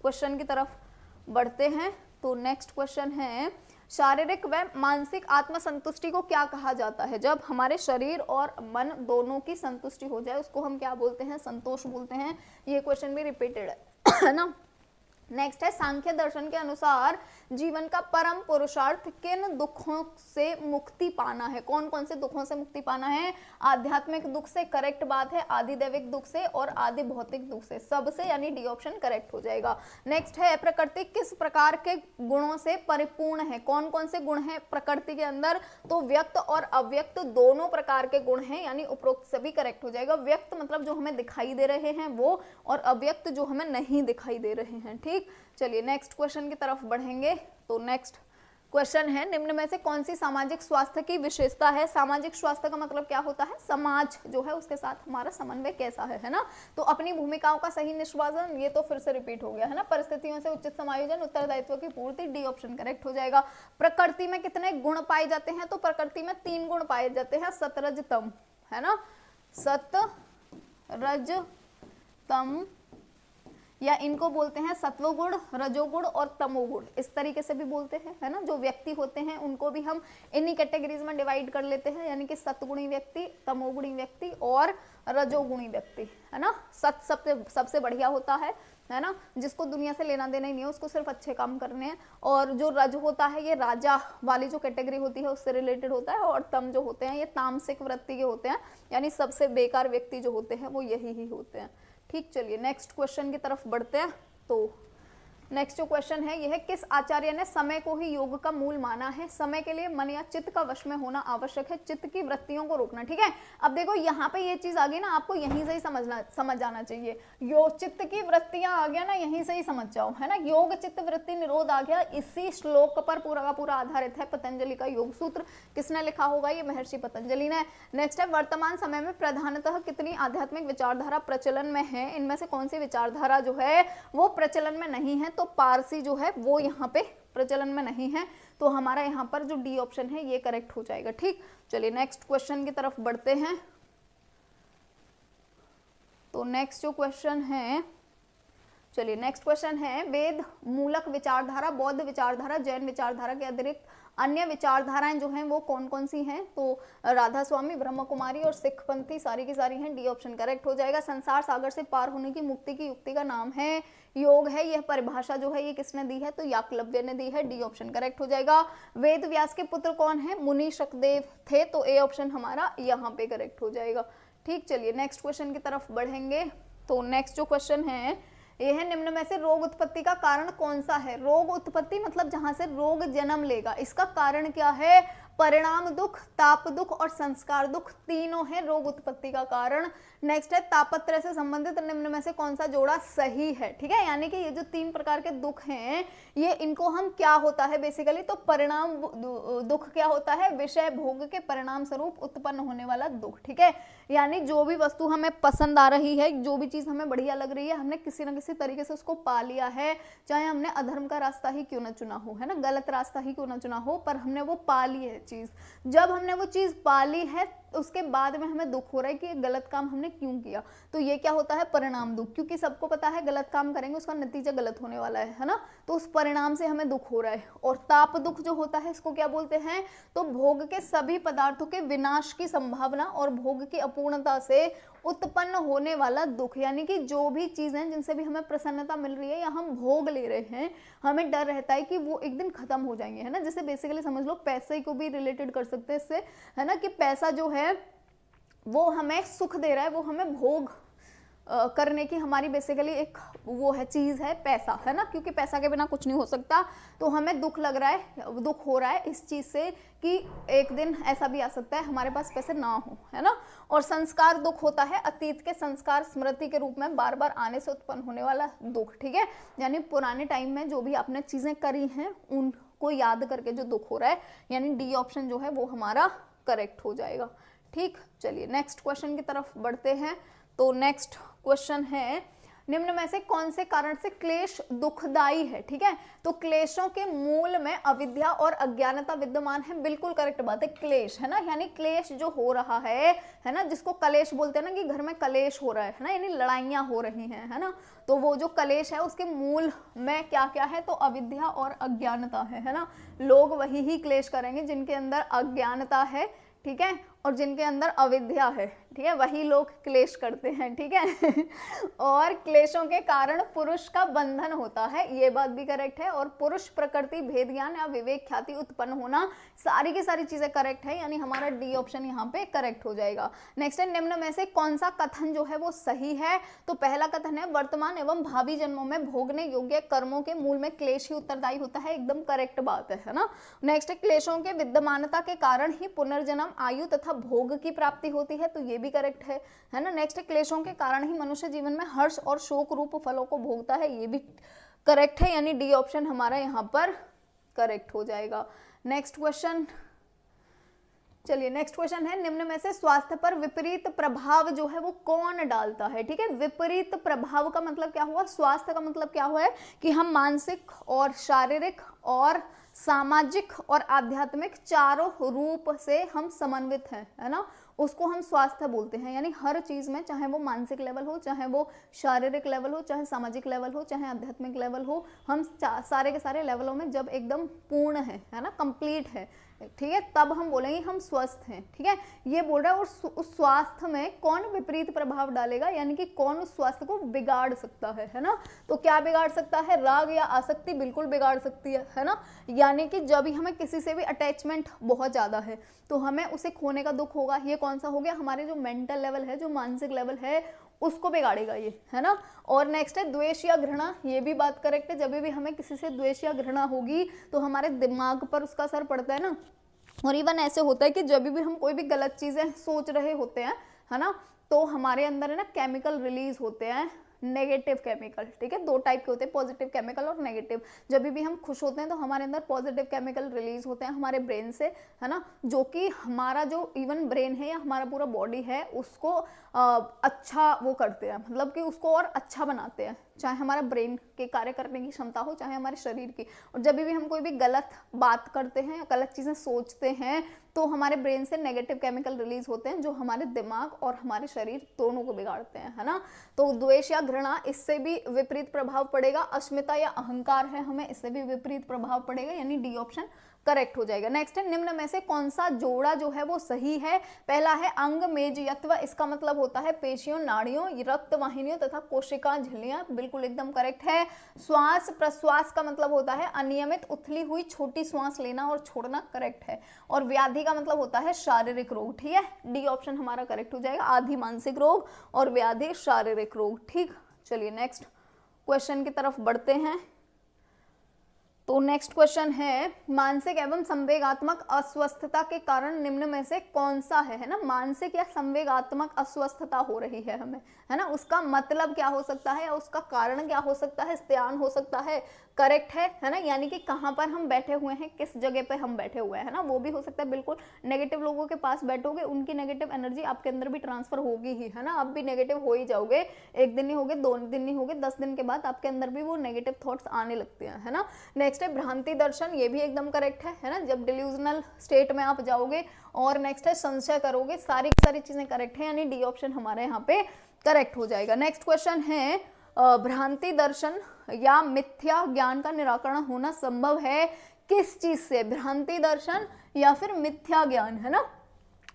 Speaker 1: क्वेश्चन की तरफ बढ़ते हैं। तो नेक्स्ट क्वेश्चन है शारीरिक व मानसिक आत्मसंतुष्टि को क्या कहा जाता है, जब हमारे शरीर और मन दोनों की संतुष्टि हो जाए उसको हम क्या बोलते हैं, संतोष बोलते हैं। ये क्वेश्चन भी रिपीटेड है ना। नेक्स्ट है सांख्य दर्शन के अनुसार जीवन का परम पुरुषार्थ किन दुखों से मुक्ति पाना है, कौन कौन से दुखों से मुक्ति पाना है, आध्यात्मिक दुख से, करेक्ट बात है, आदि दैविक दुख से और आदि भौतिक दुख से, सबसे, यानी डी ऑप्शन करेक्ट हो जाएगा। नेक्स्ट है प्रकृति किस प्रकार के गुणों से परिपूर्ण है, कौन कौन से गुण हैं प्रकृति के अंदर, तो व्यक्त और अव्यक्त दोनों प्रकार के गुण हैं, यानी उपरोक्त सभी करेक्ट हो जाएगा। व्यक्त मतलब जो हमें दिखाई दे रहे हैं वो, और अव्यक्त जो हमें नहीं दिखाई दे रहे हैं। ठीक, चलिए नेक्स्ट क्वेश्चन की तरफ बढ़ेंगे। तो नेक्स्ट क्वेश्चन है निम्न में से कौन सी सामाजिक स्वास्थ्य की विशेषता है, सामाजिक स्वास्थ्य का मतलब क्या होता है, समाज जो है उसके साथ हमारा समन्वय कैसा है ना। तो अपनी भूमिकाओं का सही निष्पादन, ये तो फिर से रिपीट हो गया है ना। परिस्थितियों से उचित समायोजन, उत्तरदायित्व की पूर्ति, डी ऑप्शन करेक्ट हो जाएगा। प्रकृति में कितने गुण पाए जाते हैं, तो प्रकृति में 3 गुण पाए जाते हैं, सत रज तम, है ना, सत रज तम, या इनको बोलते हैं सत्वगुण, रजोगुण और तमोगुण, इस तरीके से भी बोलते हैं, है ना। जो व्यक्ति होते हैं उनको भी हम इन्हीं कैटेगरीज में डिवाइड कर लेते हैं, यानी कि सत्गुणी व्यक्ति, तमोगुणी व्यक्ति और रजोगुणी व्यक्ति, है ना। सत सबसे बढ़िया होता है ना, जिसको दुनिया से लेना देना ही नहीं है, उसको सिर्फ अच्छे काम करने हैं। और जो रज होता है ये राजा वाली जो कैटेगरी होती है उससे रिलेटेड होता है, और तम जो होते हैं ये तामसिक वृत्ति के होते हैं, यानी सबसे बेकार व्यक्ति जो होते हैं वो यही ही होते हैं। ठीक, चलिए नेक्स्ट क्वेश्चन की तरफ बढ़ते हैं। तो नेक्स्ट जो क्वेश्चन है यह है किस आचार्य ने समय को ही योग का मूल माना है, समय के लिए मन या चित्त का वश में होना आवश्यक है, चित्त की वृत्तियों को रोकना। ठीक है, अब देखो यहाँ पे ये चीज आ गई ना, आपको यहीं से ही समझ आना चाहिए। योग चित्त की वृत्तियां आ गया ना, यहीं से ही समझ जाओ, है ना। योग चित्त वृत्ति निरोध आ गया, इसी श्लोक पर पूरा का पूरा आधारित है पतंजलि का योग सूत्र। किसने लिखा होगा, ये महर्षि पतंजलि ने। नेक्स्ट है वर्तमान समय में प्रधानतः कितनी आध्यात्मिक विचारधारा प्रचलन में है, इनमें से कौन सी विचारधारा जो है वो प्रचलन में नहीं है, तो पारसी जो है वो यहाँ पे प्रचलन में नहीं है, तो हमारा यहाँ पर जो डी ऑप्शन है ये करेक्ट हो जाएगा। ठीक, चलिए नेक्स्ट क्वेश्चन की तरफ बढ़ते हैं। तो नेक्स्ट जो क्वेश्चन है, चलिए नेक्स्ट क्वेश्चन है वेद मूलक विचारधारा, बौद्ध विचारधारा, जैन विचारधारा के अतिरिक्त अन्य विचारधाराएं जो हैं वो कौन कौन सी हैं, तो राधा स्वामी, ब्रह्म कुमारी और सिख पंथी सारी की सारी हैं, डी ऑप्शन करेक्ट हो जाएगा। संसार सागर से पार होने की मुक्ति की युक्ति का नाम है योग है, यह परिभाषा जो है ये किसने दी है, तो याकलव्य ने दी है, डी ऑप्शन करेक्ट हो जाएगा। वेद व्यास के पुत्र कौन है, मुनि शकदेव थे, तो ए ऑप्शन हमारा यहाँ पे करेक्ट हो जाएगा। ठीक, चलिए नेक्स्ट क्वेश्चन की तरफ बढ़ेंगे। तो नेक्स्ट जो क्वेश्चन है यह है निम्न में से रोग उत्पत्ति का कारण कौन सा है, रोग उत्पत्ति मतलब जहां से रोग जन्म लेगा, इसका कारण क्या है, परिणाम दुख, ताप दुख और संस्कार दुख, तीनों है रोग उत्पत्ति का कारण। नेक्स्ट है तापत्रय से संबंधित निम्न में से कौन सा जोड़ा सही है। ठीक है, यानी कि ये जो 3 प्रकार के दुख हैं ये इनको हम क्या होता है बेसिकली, तो परिणाम दुख क्या होता है, विषय भोग के परिणाम स्वरूप उत्पन्न होने वाला दुख। ठीक है, यानी जो भी वस्तु हमें पसंद आ रही है, जो भी चीज हमें बढ़िया लग रही है, हमने किसी न किसी तरीके से उसको पा लिया है, चाहे हमने अधर्म का रास्ता ही क्यों ना चुना हो, है ना, गलत रास्ता ही क्यों ना चुना हो, पर हमने वो पा ली है चीज। जब हमने वो चीज पा ली है उसके बाद में हमें दुख हो रहा है कि ये गलत काम हमने क्यों किया, तो ये क्या होता है, परिणाम दुख, क्योंकि सबको पता है गलत काम करेंगे उसका नतीजा गलत होने वाला है ना, तो उस परिणाम से हमें दुख हो रहा है। और ताप दुख जो होता है इसको क्या बोलते हैं, तो भोग के सभी पदार्थों के विनाश की संभावना और भोग की अपूर्णता से उत्पन्न होने वाला दुख, यानी कि जो भी चीजें जिनसे भी हमें प्रसन्नता मिल रही है या हम भोग ले रहे हैं, हमें डर रहता है कि वो एक दिन खत्म हो जाएंगे, है ना। जैसे बेसिकली समझ लो, पैसे को भी रिलेटेड कर सकते हैं इससे, है ना, कि पैसा जो है वो हमें सुख दे रहा है, वो हमें भोग करने की हमारी बेसिकली एक वो है, चीज है पैसा, है ना, क्योंकि पैसा के बिना कुछ नहीं हो सकता। तो हमें दुख लग रहा है, दुख हो रहा है इस चीज से कि एक दिन ऐसा भी आ सकता है हमारे पास पैसे ना हो, है ना। और संस्कार दुख होता है अतीत के संस्कार स्मृति के रूप में बार बार आने से उत्पन्न होने वाला दुख, ठीक है, यानी पुराने टाइम में जो भी आपने चीजें करी हैं उनको याद करके जो दुख हो रहा है, यानी डी ऑप्शन जो है वो हमारा करेक्ट हो जाएगा। ठीक, चलिए नेक्स्ट क्वेश्चन की तरफ बढ़ते हैं। तो नेक्स्ट क्वेश्चन है, निम्न में से कौन से कारण से क्लेश दुखदाई है, ठीक है। तो क्लेशों के मूल में अविद्या और अज्ञानता विद्यमान है, बिल्कुल करेक्ट बात है। क्लेश, है ना, यानी क्लेश जो हो रहा है ना, जिसको कलेश बोलते हैं ना, कि घर में कलेश हो रहा है ना, यानी लड़ाइयां हो रही हैं, है ना, तो वो जो कलेश है उसके मूल में क्या क्या है, तो अविद्या और अज्ञानता है ना। लोग वही ही क्लेश करेंगे जिनके अंदर अज्ञानता है, ठीक है, और जिनके अंदर अविद्या है, ठीक है, वही लोग क्लेश करते हैं, ठीक है। और क्लेशों के कारण पुरुष का बंधन होता है, ये बात भी करेक्ट है। और पुरुष प्रकृति भेद ज्ञान या विवेक ख्याति उत्पन्न होना, सारी की सारी चीजें करेक्ट है, यानी हमारा डी ऑप्शन यहाँ पे करेक्ट हो जाएगा। नेक्स्ट है, निम्न में से कौन सा कथन जो है वो सही है, तो पहला कथन है वर्तमान एवं भावी जन्मों में भोगने योग्य कर्मों के मूल में क्लेश ही उत्तरदायी होता है, एकदम करेक्ट बात है ना। नेक्स्ट है, क्लेशों के विद्यमानता के कारण ही पुनर्जन्म आयु तथा भोग की प्राप्ति होती है, तो ये भी करेक्ट है ना। नेक्स्ट, क्लेशों के कारण ही मनुष्य जीवन में हर्ष और शोक रूप फलों को भोगता है, ये भी करेक्ट है, यानी डी ऑप्शन हमारा यहाँ पर करेक्ट हो जाएगा। नेक्स्ट क्वेश्चन, चलिए नेक्स्ट क्वेश्चन है, निम्न में से स्वास्थ्य पर विपरीत प्रभाव जो है वो कौन डालता है, ठीक है। विपरीत प्रभाव का मतलब क्या हुआ, स्वास्थ्य का मतलब क्या हुआ है कि हम मानसिक और शारीरिक और सामाजिक और आध्यात्मिक चारों रूप से हम समन्वित हैं, है ना, उसको हम स्वास्थ्य बोलते हैं। यानी हर चीज में, चाहे वो मानसिक लेवल हो, चाहे वो शारीरिक लेवल हो, चाहे सामाजिक लेवल हो, चाहे आध्यात्मिक लेवल हो, हम सारे के सारे लेवलों में जब एकदम पूर्ण है ना, कंप्लीट है, ठीक है, तब हम बोलेंगे हम स्वस्थ हैं, ठीक है, ये बोल रहा है। और उस स्वास्थ्य में कौन विपरीत प्रभाव डालेगा, यानी कि कौन उस स्वास्थ्य को बिगाड़ सकता है ना। तो क्या बिगाड़ सकता है, राग या आसक्ति बिल्कुल बिगाड़ सकती है ना, यानी कि जब भी हमें किसी से भी अटैचमेंट बहुत ज्यादा है तो हमें उसे खोने का दुख होगा, ये कौन सा हो गया, हमारे जो मेंटल लेवल है, जो मानसिक लेवल है, उसको बिगाड़ेगा ये, है ना। और नेक्स्ट है द्वेष या घृणा, ये भी बात करेक्ट है, जब भी हमें किसी से द्वेष या घृणा होगी तो हमारे दिमाग पर उसका असर पड़ता है ना। और इवन ऐसे होता है कि जब भी हम कोई भी गलत चीजें सोच रहे होते हैं, है ना, तो हमारे अंदर है ना केमिकल रिलीज होते हैं, नेगेटिव केमिकल, ठीक है, दो टाइप के होते हैं, पॉजिटिव केमिकल और नेगेटिव। जब भी हम खुश होते हैं तो हमारे अंदर पॉजिटिव केमिकल रिलीज होते हैं हमारे ब्रेन से, है ना, जो कि हमारा जो इवन ब्रेन है या हमारा पूरा बॉडी है उसको अच्छा वो करते हैं, मतलब कि उसको और अच्छा बनाते हैं, चाहे हमारा ब्रेन के कार्य करने की क्षमता हो, चाहे हमारे शरीर की। और जब भी हम कोई भी गलत बात करते हैं या गलत चीजें सोचते हैं तो हमारे ब्रेन से नेगेटिव केमिकल रिलीज होते हैं जो हमारे दिमाग और हमारे शरीर दोनों को बिगाड़ते हैं, है ना। तो द्वेष या घृणा, इससे भी विपरीत प्रभाव पड़ेगा। अस्मिता या अहंकार है, हमें इससे भी विपरीत प्रभाव पड़ेगा, यानी डी ऑप्शन करेक्ट हो जाएगा। नेक्स्ट है, निम्न में से कौन सा जोड़ा जो है वो सही है। पहला है अंग मेजयत्व, इसका मतलब होता है पेशियों, नाड़ियों, रक्त वाहिनियों तथा कोशिका झिल्लियां, बिल्कुल एकदम करेक्ट है। श्वास प्रश्वास का मतलब होता है अनियमित उथली हुई छोटी श्वास लेना और छोड़ना, करेक्ट है। और व्याधि का मतलब होता है शारीरिक रोग, ठीक है, डी ऑप्शन हमारा करेक्ट हो जाएगा। आधि मानसिक रोग और व्याधि शारीरिक रोग, ठीक। चलिए नेक्स्ट क्वेश्चन की तरफ बढ़ते हैं। तो नेक्स्ट क्वेश्चन है, मानसिक एवं संवेगात्मक अस्वस्थता के कारण निम्न में से कौन सा है ना। मानसिक या संवेगात्मक अस्वस्थता हो रही है हमें, है ना, उसका मतलब क्या हो सकता है या उसका कारण क्या हो सकता है, स्त्यान हो सकता है, करेक्ट है ना, यानी कि कहाँ पर हम बैठे हुए हैं, किस जगह पे हम बैठे हुए हैं ना, वो भी हो सकता है। बिल्कुल नेगेटिव लोगों के पास बैठोगे, उनकी नेगेटिव एनर्जी आपके अंदर भी ट्रांसफर होगी ही, है ना, आप भी नेगेटिव हो ही जाओगे। एक दिन नहीं होगे, 2 दिन नहीं होगे, 10 दिन के बाद आपके अंदर भी वो नेगेटिव थॉट्स आने लगते हैं, है ना। नेक्स्ट है भ्रांति दर्शन, ये भी एकदम करेक्ट है ना, जब डिल्यूजनल स्टेट में आप जाओगे। और नेक्स्ट है संशय करोगे, सारी चीजें करेक्ट है, यानी डी ऑप्शन हमारे यहाँ पे करेक्ट हो जाएगा। नेक्स्ट क्वेश्चन है भ्रांति दर्शन या मिथ्या ज्ञान का निराकरण होना संभव है किस चीज से, भ्रांति दर्शन या फिर मिथ्या ज्ञान, है ना।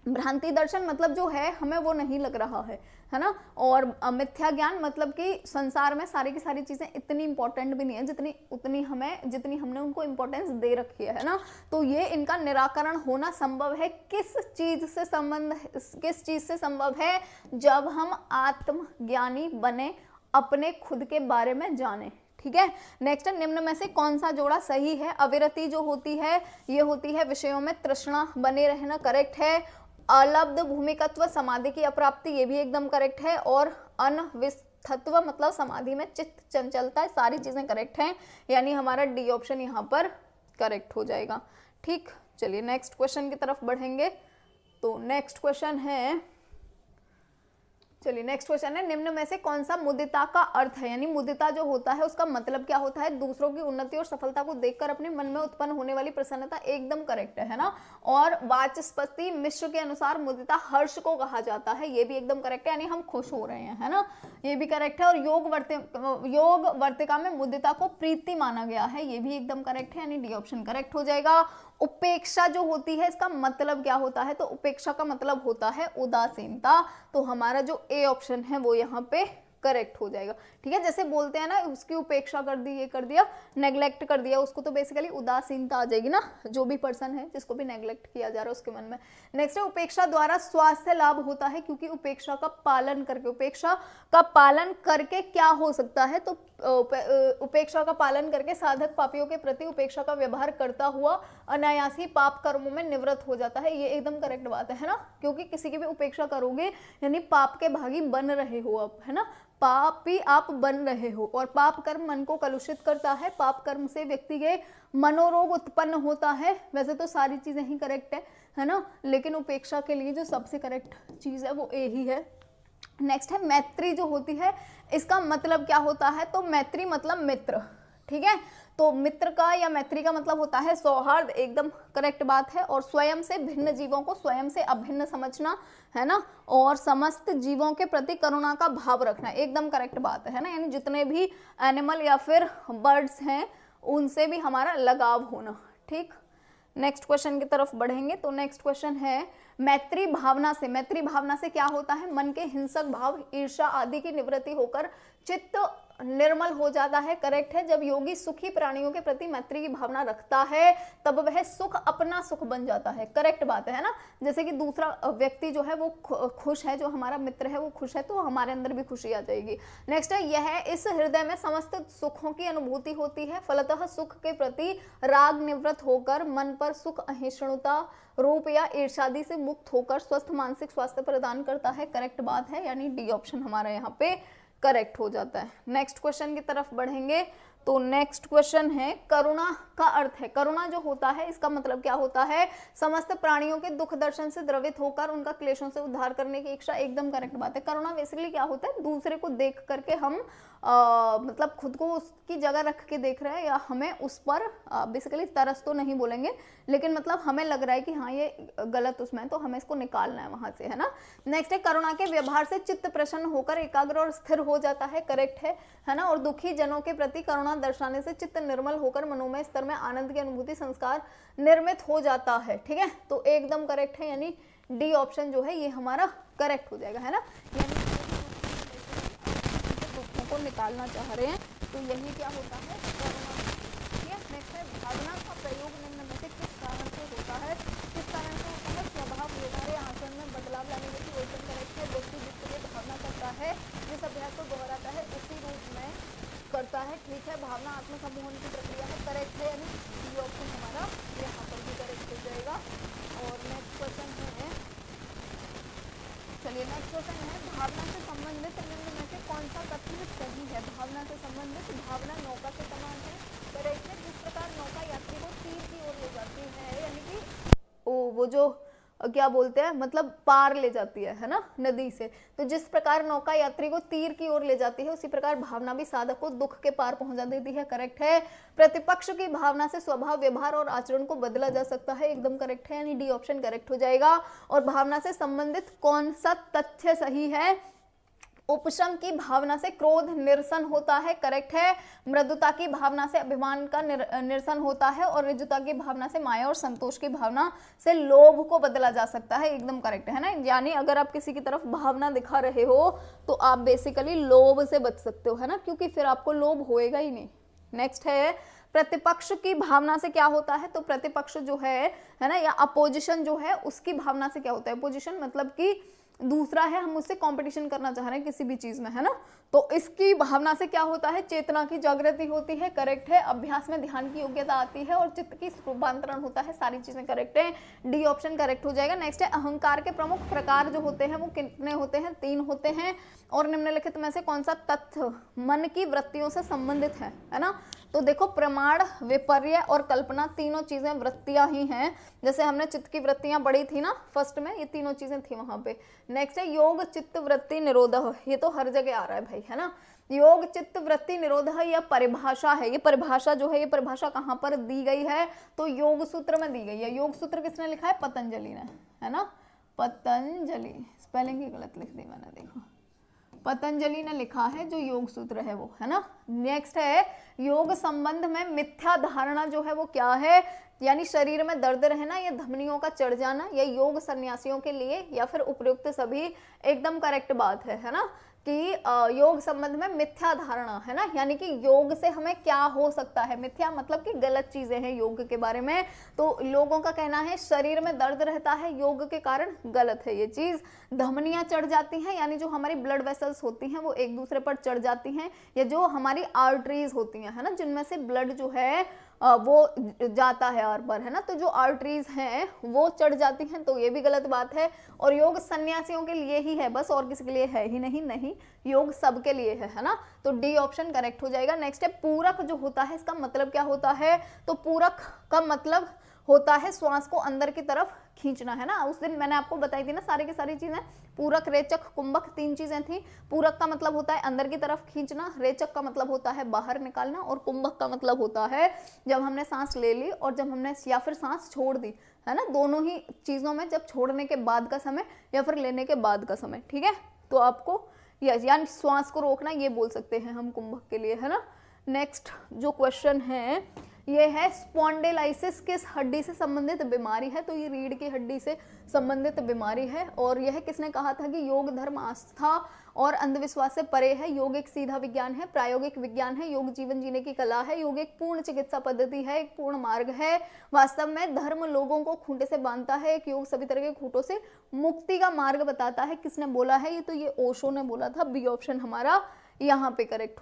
Speaker 1: भ्रांति दर्शन मतलब जो है हमें वो नहीं लग रहा है ना, और मिथ्या ज्ञान मतलब कि संसार में सारी की सारी चीजें इतनी इंपॉर्टेंट भी नहीं है जितनी हमने उनको इंपॉर्टेंस दे रखी है ना। तो ये इनका निराकरण होना संभव है किस चीज से संभव है, जब हम आत्मज्ञानी बने, अपने खुद के बारे में जाने, ठीक है। नेक्स्ट है निम्न में से कौन सा जोड़ा सही है, अविरति जो होती है ये होती है विषयों में तृष्णा बने रहना, करेक्ट है। अलब्ध भूमिकत्व समाधि की अप्राप्ति, ये भी एकदम करेक्ट है। और अनविस्थत्व मतलब समाधि में चित्त चंचलता, सारी चीजें करेक्ट हैं, यानी हमारा डी ऑप्शन यहाँ पर करेक्ट हो जाएगा। ठीक, चलिए नेक्स्ट क्वेश्चन की तरफ बढ़ेंगे। तो नेक्स्ट क्वेश्चन है, चलिए नेक्स्ट क्वेश्चन है निम्न में से कौन सा मुदिता का अर्थ है, यानी मुदिता जो होता है उसका मतलब क्या होता है, दूसरों की उन्नति और सफलता को देखकर अपने मन में उत्पन्न होने वाली प्रसन्नता, एकदम करेक्ट है ना। और वाचस्पति मिश्र के अनुसार मुदिता हर्ष को कहा जाता है, ये भी एकदम करेक्ट है, यानी हम खुश हो रहे हैं, है ना, ये भी करेक्ट है। और योग वर्तिका में मुदिता को प्रीति माना गया है, ये भी एकदम करेक्ट है, यानी डी ऑप्शन करेक्ट हो जाएगा। उपेक्षा जो होती है इसका मतलब क्या होता है, तो उपेक्षा का मतलब होता है उदासीनता, तो हमारा जो ए ऑप्शन है वो यहाँ पे करेक्ट हो जाएगा, ठीक है। जैसे बोलते हैं ना उसकी उपेक्षा कर दी, ये कर दिया, नेग्लेक्ट कर दिया उसको, तो बेसिकली उदासीनता आ जाएगी ना, जो भी पर्सन है जिसको भी नेग्लेक्ट किया जा रहा है उसके मन में। नेक्स्ट है उपेक्षा द्वारा स्वास्थ्य लाभ होता है, क्योंकि उपेक्षा का पालन करके क्या हो सकता है, तो उपेक्षा का पालन करके साधक पापियों के प्रति उपेक्षा का व्यवहार करता हुआ अनायास ही पाप कर्मों में निवृत्त हो जाता है, ये एकदम करेक्ट बात है ना, क्योंकि किसी की भी उपेक्षा करोगे यानी पाप के भागी बन रहे हो आप, है ना, पापी आप बन रहे हो। और पाप कर्म मन को कलुषित करता है, पाप कर्म से व्यक्ति के मनोरोग उत्पन्न होता है। वैसे तो सारी चीजें ही करेक्ट है ना, लेकिन उपेक्षा के लिए जो सबसे करेक्ट चीज है वो ए ही है। नेक्स्ट है मैत्री जो होती है इसका मतलब क्या होता है, तो मैत्री मतलब मित्र, ठीक है। तो मित्र का या मैत्री का मतलब होता है सौहार्द, एकदम करेक्ट बात है। और स्वयं से भिन्न जीवों को स्वयं से अभिन्न समझना, है ना, और समस्त जीवों के प्रति करुणा का भाव रखना, एकदम करेक्ट बात है ना, यानी जितने भी एनिमल या फिर बर्ड्स हैं उनसे भी हमारा लगाव होना, ठीक। नेक्स्ट क्वेश्चन की तरफ बढ़ेंगे। तो नेक्स्ट क्वेश्चन है मैत्री भावना से क्या होता है, मन के हिंसक भाव, ईर्ष्या आदि की निवृत्ति होकर चित्त निर्मल हो जाता है, करेक्ट है। जब योगी सुखी प्राणियों के प्रति मैत्री की भावना रखता है तब वह सुख अपना सुख बन जाता है, करेक्ट बात है ना। जैसे कि दूसरा व्यक्ति जो है वो खुश है, जो हमारा मित्र है वो खुश है, तो हमारे अंदर भी खुशी आ जाएगी। नेक्स्ट है यह इस हृदय में समस्त सुखों की अनुभूति होती है, फलतः सुख के प्रति राग निवृत्त होकर मन पर सुख अहिष्णुता रूप या ईर्ष्यादि से मुक्त होकर स्वस्थ मानसिक स्वास्थ्य प्रदान करता है, करेक्ट बात है, यानी डी ऑप्शन हमारा यहाँ पे करेक्ट हो जाता है। नेक्स्ट क्वेश्चन की तरफ बढ़ेंगे। तो नेक्स्ट क्वेश्चन है करुणा का अर्थ है, करुणा जो होता है इसका मतलब क्या होता है, समस्त प्राणियों के दुख दर्शन से द्रवित होकर उनका क्लेशों से उद्धार करने की इच्छा, एकदम करेक्ट बात है। करुणा बेसिकली क्या होता है, दूसरे को देख करके हम मतलब खुद को उसकी जगह रख के देख रहे हैं, या हमें उस पर बेसिकली तरस तो नहीं बोलेंगे, लेकिन मतलब हमें लग रहा है कि हाँ ये गलत उसमें है, तो हमें इसको निकालना है वहां से, है ना। नेक्स्ट है करुणा के व्यवहार से चित्त प्रसन्न होकर एकाग्र और स्थिर हो जाता है, करेक्ट है ना। और दुखी जनों के प्रति करुणा दर्शाने से चित्त निर्मल होकर मनोमय स्तर में आनंद की अनुभूति संस्कार निर्मित हो जाता है, ठीक है। तो एकदम करेक्ट है, यानी डी ऑप्शन जो है ये हमारा करेक्ट हो जाएगा, है ना। यानी दुखों को निकालना चाह रहे हैं, तो यही क्या होता है, करुणा, ठीक है। नेक्स्ट है भावना का प्रयोग निम्न में से किस कारण से होता है, किस कारण से होता है, स्वभाव व्यवहार या आचरण में बदलाव लाने के लिए एकदम करेक्ट है। व्यक्ति जिसके लिए भावना करता है, जिस अभ्यास को दोहराता है उसी रूप में करता है, ठीक है। भावना आत्मसम्मोहन की प्रक्रिया है, करेक्ट है, यानी डी ऑप्शन हमारा यहाँ पर भी करेक्ट हो जाएगा। और नेक्स्ट क्वेश्चन है, चलिए नेक्स्ट क्वेश्चन है भावना से संबंधित निम्न में से कौन सा कथन सही है। भावना से संबंधित, भावना नौका के समान है, करेक्ट है। जिस प्रकार नौका यात्री को तीर की ओर ले जाती है, यानी कि वो जो क्या बोलते हैं, मतलब पार ले जाती है ना नदी से, तो जिस प्रकार नौका यात्री को तीर की ओर ले जाती है, उसी प्रकार भावना भी साधक को दुख के पार पहुंचा देती है। करेक्ट है। प्रतिपक्ष की भावना से स्वभाव, व्यवहार और आचरण को बदला जा सकता है, एकदम करेक्ट है, यानी डी ऑप्शन करेक्ट हो जाएगा। और भावना से संबंधित कौन सा तथ्य सही है? उपशम की भावना से क्रोध निरसन होता है, करेक्ट है। मृदुता की भावना से अभिमान का निरसन होता है, और ऋजुता की भावना से माया और संतोष की भावना से लोभ को बदला जा सकता है, एकदम करेक्ट है ना। यानी अगर आप किसी की तरफ भावना दिखा रहे हो तो आप बेसिकली लोभ से बच सकते हो, है ना, क्योंकि फिर आपको लोभ होएगा ही नहीं। नेक्स्ट है प्रतिपक्ष की भावना से क्या होता है? तो प्रतिपक्ष जो है ना, या अपोजिशन जो है, उसकी भावना से क्या होता है? अपोजिशन मतलब कि दूसरा है, हम उससे कंपटीशन करना चाह रहे हैं किसी भी चीज में, है ना, तो इसकी भावना से क्या होता है? चेतना की जागृति होती है, करेक्ट है। अभ्यास में ध्यान की योग्यता आती है और चित्त की रूपांतरण होता है, सारी चीजें करेक्ट है, डी ऑप्शन करेक्ट हो जाएगा। नेक्स्ट है अहंकार के प्रमुख प्रकार जो होते हैं वो कितने होते हैं? 3 होते हैं। और निम्नलिखित में से कौन सा तथ्य मन की वृत्तियों से संबंधित है ना? तो देखो, प्रमाण, विपर्य और कल्पना, तीनों चीजें वृत्तियां ही हैं। जैसे हमने चित्त की वृत्तियां पढ़ी थी ना फर्स्ट में, ये तीनों चीजें थी वहां पे। नेक्स्ट है योग चित्त वृत्ति निरोधः, ये तो हर जगह आ रहा है भाई, है ना। योग चित्त वृत्ति निरोधः यह परिभाषा है, ये परिभाषा जो है, ये परिभाषा कहाँ पर दी गई है? तो योग सूत्र में दी गई है। योग सूत्र किसने लिखा है? पतंजलि ने, है ना, पतंजलि। स्पेलिंग ही गलत लिख दी मैंने, देखो, पतंजलि ने लिखा है जो योग सूत्र है वो, है ना। नेक्स्ट है योग संबंध में मिथ्या धारणा जो है वो क्या है? यानी शरीर में दर्द रहना या धमनियों का चढ़ जाना, या योग सन्यासियों के लिए या फिर उपयुक्त सभी, एकदम करेक्ट बात है ना, कि योग संबंध में मिथ्या धारणा, है ना, यानी कि योग से हमें क्या हो सकता है? मिथ्या मतलब कि गलत चीजें हैं योग के बारे में। तो लोगों का कहना है शरीर में दर्द रहता है योग के कारण, गलत है ये चीज। धमनियां चढ़ जाती हैं, यानी जो हमारी ब्लड वेसल्स होती हैं वो एक दूसरे पर चढ़ जाती हैं, या जो हमारी आर्टरीज होती हैं, है ना, जिनमें से ब्लड जो है वो जाता है आर पर, है ना, तो जो आर्टरीज हैं वो चढ़ जाती हैं, तो ये भी गलत बात है। और योग सन्यासियों के लिए ही है बस, और किसी के लिए है ही नहीं, योग सबके लिए है ना, तो डी ऑप्शन करेक्ट हो जाएगा। नेक्स्ट है पूरक जो होता है, इसका मतलब क्या होता है? तो पूरक का मतलब होता है श्वास को अंदर की तरफ खींचना, है ना। उस दिन मैंने आपको बताई थी ना सारी की सारी चीजें, पूरक, रेचक, कुंभक, 3 चीजें थी। पूरक का मतलब होता है अंदर की तरफ खींचना, रेचक का मतलब होता है बाहर निकालना, और कुंभक का मतलब होता है जब हमने सांस ले ली और जब हमने या फिर सांस छोड़ दी, है ना, दोनों ही चीजों में, जब छोड़ने के बाद का समय या फिर लेने के बाद का समय, ठीक है। तो आपको यानी श्वास को रोकना, ये बोल सकते हैं हम कुंभक के लिए, है ना। नेक्स्ट जो क्वेश्चन है ये है स्पॉन्डिलाइसिस किस हड्डी से संबंधित बीमारी है? तो ये रीढ़ की हड्डी से संबंधित बीमारी है। और यह किसने कहा था कि योग धर्म आस्था और अंधविश्वास से परे है, योग एक सीधा विज्ञान है, प्रायोगिक विज्ञान है, योग जीवन जीने की कला है, योग एक पूर्ण चिकित्सा पद्धति है, एक पूर्ण मार्ग है। वास्तव में धर्म लोगों को खूंटे से बांधता है, एक योग सभी तरह के खूंटों से मुक्ति का मार्ग बताता है। किसने बोला है ये? तो ये ओशो ने बोला था। बी ऑप्शन हमारा यहाँ पे करेक्ट